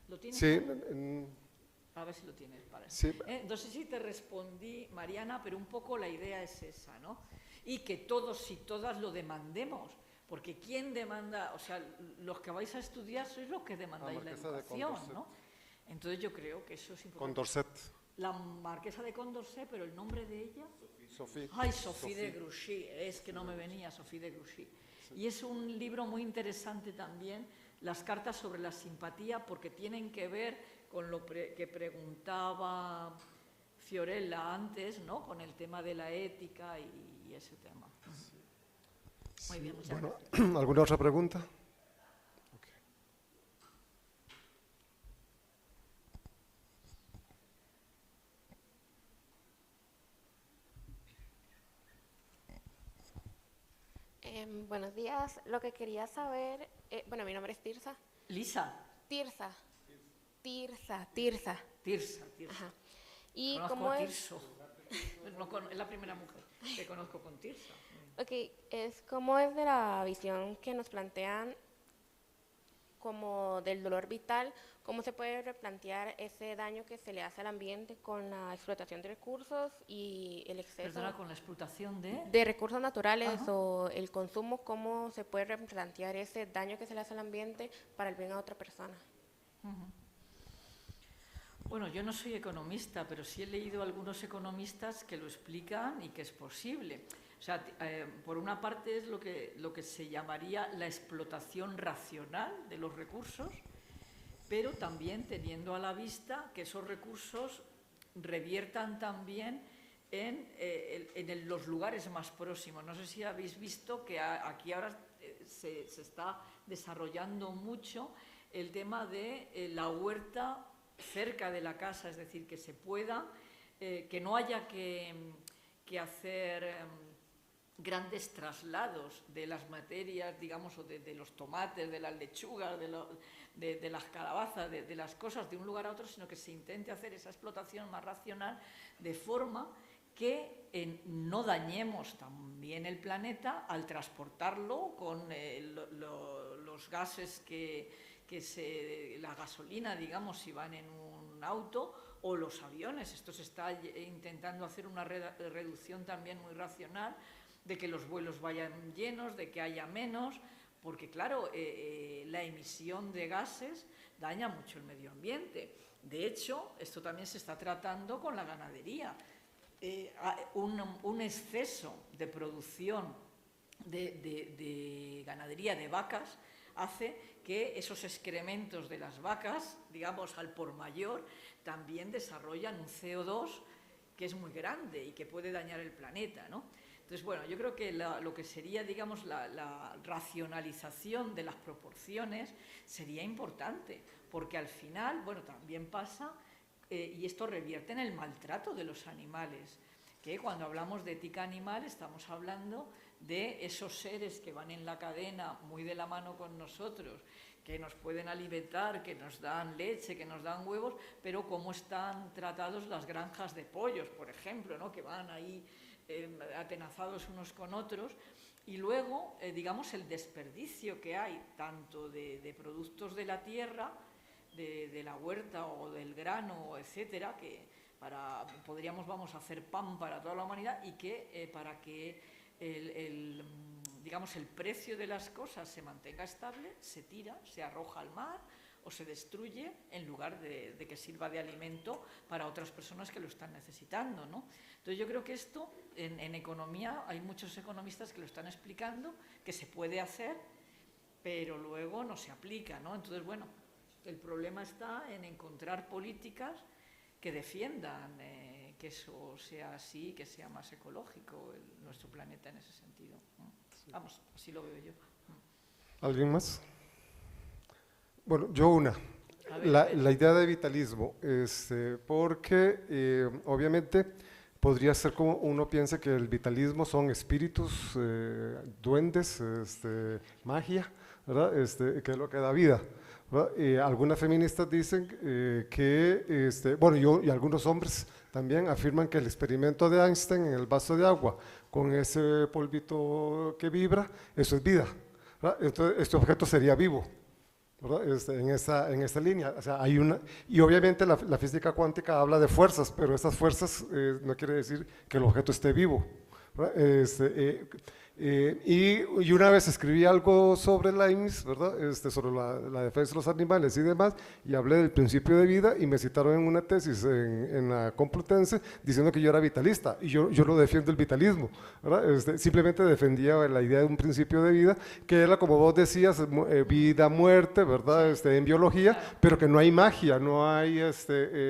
¿Lo tienes? Sí, A ver si lo tienes. Vale. sí. No sé si te respondí, Mariana, pero un poco la idea es esa, ¿no? Y que todos y todas lo demandemos, porque ¿quién demanda? O sea, los que vais a estudiar sois los que demandáis la Marquesa de educación, Condorcet. ¿no? Entonces yo creo que eso es importante. Condorcet. La marquesa de Condorcet, pero el nombre de ella... Sophie. Ay, Sophie de Grouchy, es que no me venía Sophie de Grouchy. Y es un libro muy interesante también, las cartas sobre la simpatía, porque tienen que ver con lo que preguntaba Fiorella antes, ¿no? Con el tema de la ética y ese tema. Muy bien, muchas gracias. ¿Alguna otra pregunta? Ok. Buenos días. Lo que quería saber, bueno, mi nombre es Tirsa. Lisa. Tirsa. Tirsa. Ajá. ¿Y Conozco cómo a es? Tirso. Es la primera mujer que conozco con Tirsa. Ok, cómo es de la visión que nos plantean como del dolor vital, cómo se puede replantear ese daño que se le hace al ambiente con la explotación de recursos y el exceso Perdona, con la explotación de... de recursos naturales. Ajá. O el consumo, cómo se puede replantear ese daño que se le hace al ambiente para el bien a otra persona. Bueno, yo no soy economista, pero sí he leído a algunos economistas que lo explican y que es posible. O sea, por una parte es lo que se llamaría la explotación racional de los recursos, pero también teniendo a la vista que esos recursos reviertan también en los lugares más próximos. No sé si habéis visto que aquí ahora se está desarrollando mucho el tema de la huerta cerca de la casa, es decir, que se pueda, que no haya que hacer grandes traslados de las materias, digamos, o de los tomates, de las lechugas, de las calabazas, de las cosas de un lugar a otro, sino que se intente hacer esa explotación más racional de forma que no dañemos también el planeta al transportarlo con los gases la gasolina, digamos, si van en un auto, o los aviones. Esto se está intentando hacer una reducción también muy racional, de que los vuelos vayan llenos, de que haya menos, porque claro, la emisión de gases daña mucho el medio ambiente. De hecho, esto también se está tratando con la ganadería. Un exceso de producción de ganadería de vacas hace que esos excrementos de las vacas, digamos al por mayor, también desarrollan un CO2 que es muy grande y que puede dañar el planeta, ¿no? Entonces, bueno, yo creo que lo que sería, digamos, la racionalización de las proporciones sería importante, porque al final, bueno, también pasa, y esto revierte en el maltrato de los animales, que cuando hablamos de ética animal estamos hablando de esos seres que van en la cadena muy de la mano con nosotros, que nos pueden alimentar, que nos dan leche, que nos dan huevos, pero cómo están tratados las granjas de pollos, por ejemplo, ¿no? Que van ahí atenazados unos con otros, y luego, digamos, el desperdicio que hay tanto de productos de la tierra, de la huerta o del grano, etcétera, que podríamos hacer pan para toda la humanidad y que para que digamos, el precio de las cosas se mantenga estable, se tira, se arroja al mar o se destruye en lugar de que sirva de alimento para otras personas que lo están necesitando, ¿no? Entonces yo creo que esto en economía hay muchos economistas que lo están explicando, que se puede hacer, pero luego no se aplica, ¿no? Entonces, bueno, el problema está en encontrar políticas que defiendan que eso sea así, que sea más ecológico nuestro planeta en ese sentido, ¿no? Vamos, así lo veo yo. ¿Alguien más? Bueno, yo una. La idea de vitalismo, porque obviamente podría ser como uno piensa que el vitalismo son espíritus, duendes, magia, ¿verdad? Que es lo que da vida, ¿verdad? Algunas feministas dicen bueno, yo y algunos hombres también afirman que el experimento de Einstein en el vaso de agua con ese polvito que vibra, eso es vida, ¿verdad? Entonces este objeto sería vivo, ¿verdad? En esta línea, o sea, hay una, y obviamente la física cuántica habla de fuerzas, pero esas fuerzas no quiere decir que el objeto esté vivo, ¿verdad? Y una vez escribí algo sobre Leibniz, ¿verdad? Sobre la defensa de los animales y demás, y hablé del principio de vida, y me citaron en una tesis en la Complutense diciendo que yo era vitalista, y yo no defiendo el vitalismo, ¿verdad? Simplemente defendía la idea de un principio de vida, que era, como vos decías, vida, muerte, ¿verdad? En biología, pero que no hay magia, no hay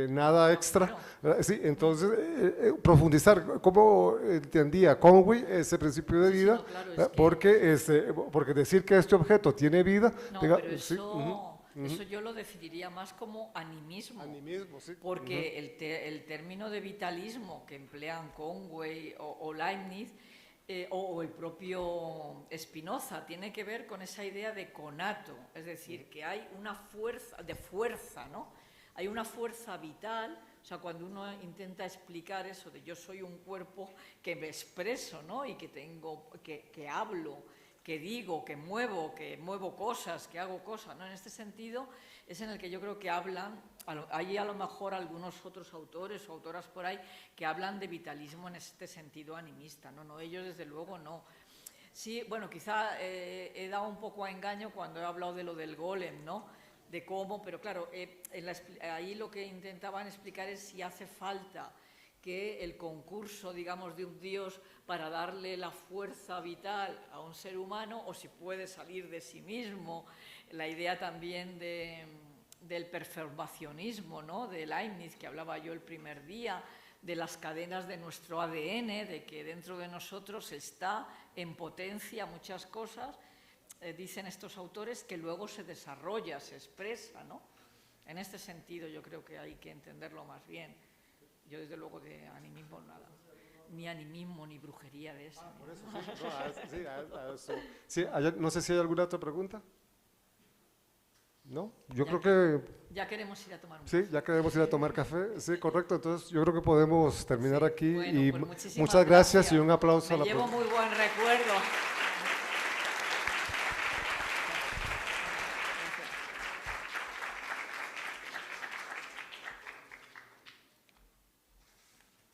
nada extra, ¿verdad? Sí, entonces, profundizar cómo entendía Conway ese principio de vida, claro, porque decir que este objeto tiene vida, No, diga, pero sí, eso yo lo definiría más como animismo. Animismo, sí. Porque el término de vitalismo que emplean Conway o Leibniz o el propio Spinoza tiene que ver con esa idea de conato, es decir, que hay una fuerza, ¿no? Hay una fuerza vital. O sea, cuando uno intenta explicar eso de yo soy un cuerpo que me expreso, ¿no? Y que hablo, que digo, que muevo cosas, que hago cosas, ¿no? En este sentido es en el que yo creo que hablan, hay a lo mejor algunos otros autores o autoras por ahí que hablan de vitalismo en este sentido animista, ¿no? Ellos desde luego no. Sí, bueno, quizá he dado un poco a engaño cuando he hablado de lo del golem, ¿no? De cómo, pero claro, ahí lo que intentaban explicar es si hace falta que el concurso, digamos, de un dios para darle la fuerza vital a un ser humano, o si puede salir de sí mismo. La idea también del perturbacionismo, ¿no? De Leibniz, que hablaba yo el primer día, de las cadenas de nuestro ADN, de que dentro de nosotros está en potencia muchas cosas, dicen estos autores, que luego se desarrolla, se expresa, ¿no? En este sentido yo creo que hay que entenderlo más bien. Yo desde luego de animismo nada, ni animismo ni brujería de eso. Por eso, sí, no sé si hay alguna otra pregunta. ¿No? Yo creo que... Ya queremos ir a tomar un café. Sí, ya queremos ir a tomar café. Sí, correcto. Entonces yo creo que podemos terminar aquí. Bueno, Y pues muchas gracias y un aplauso a la Me llevo muy buen recuerdo.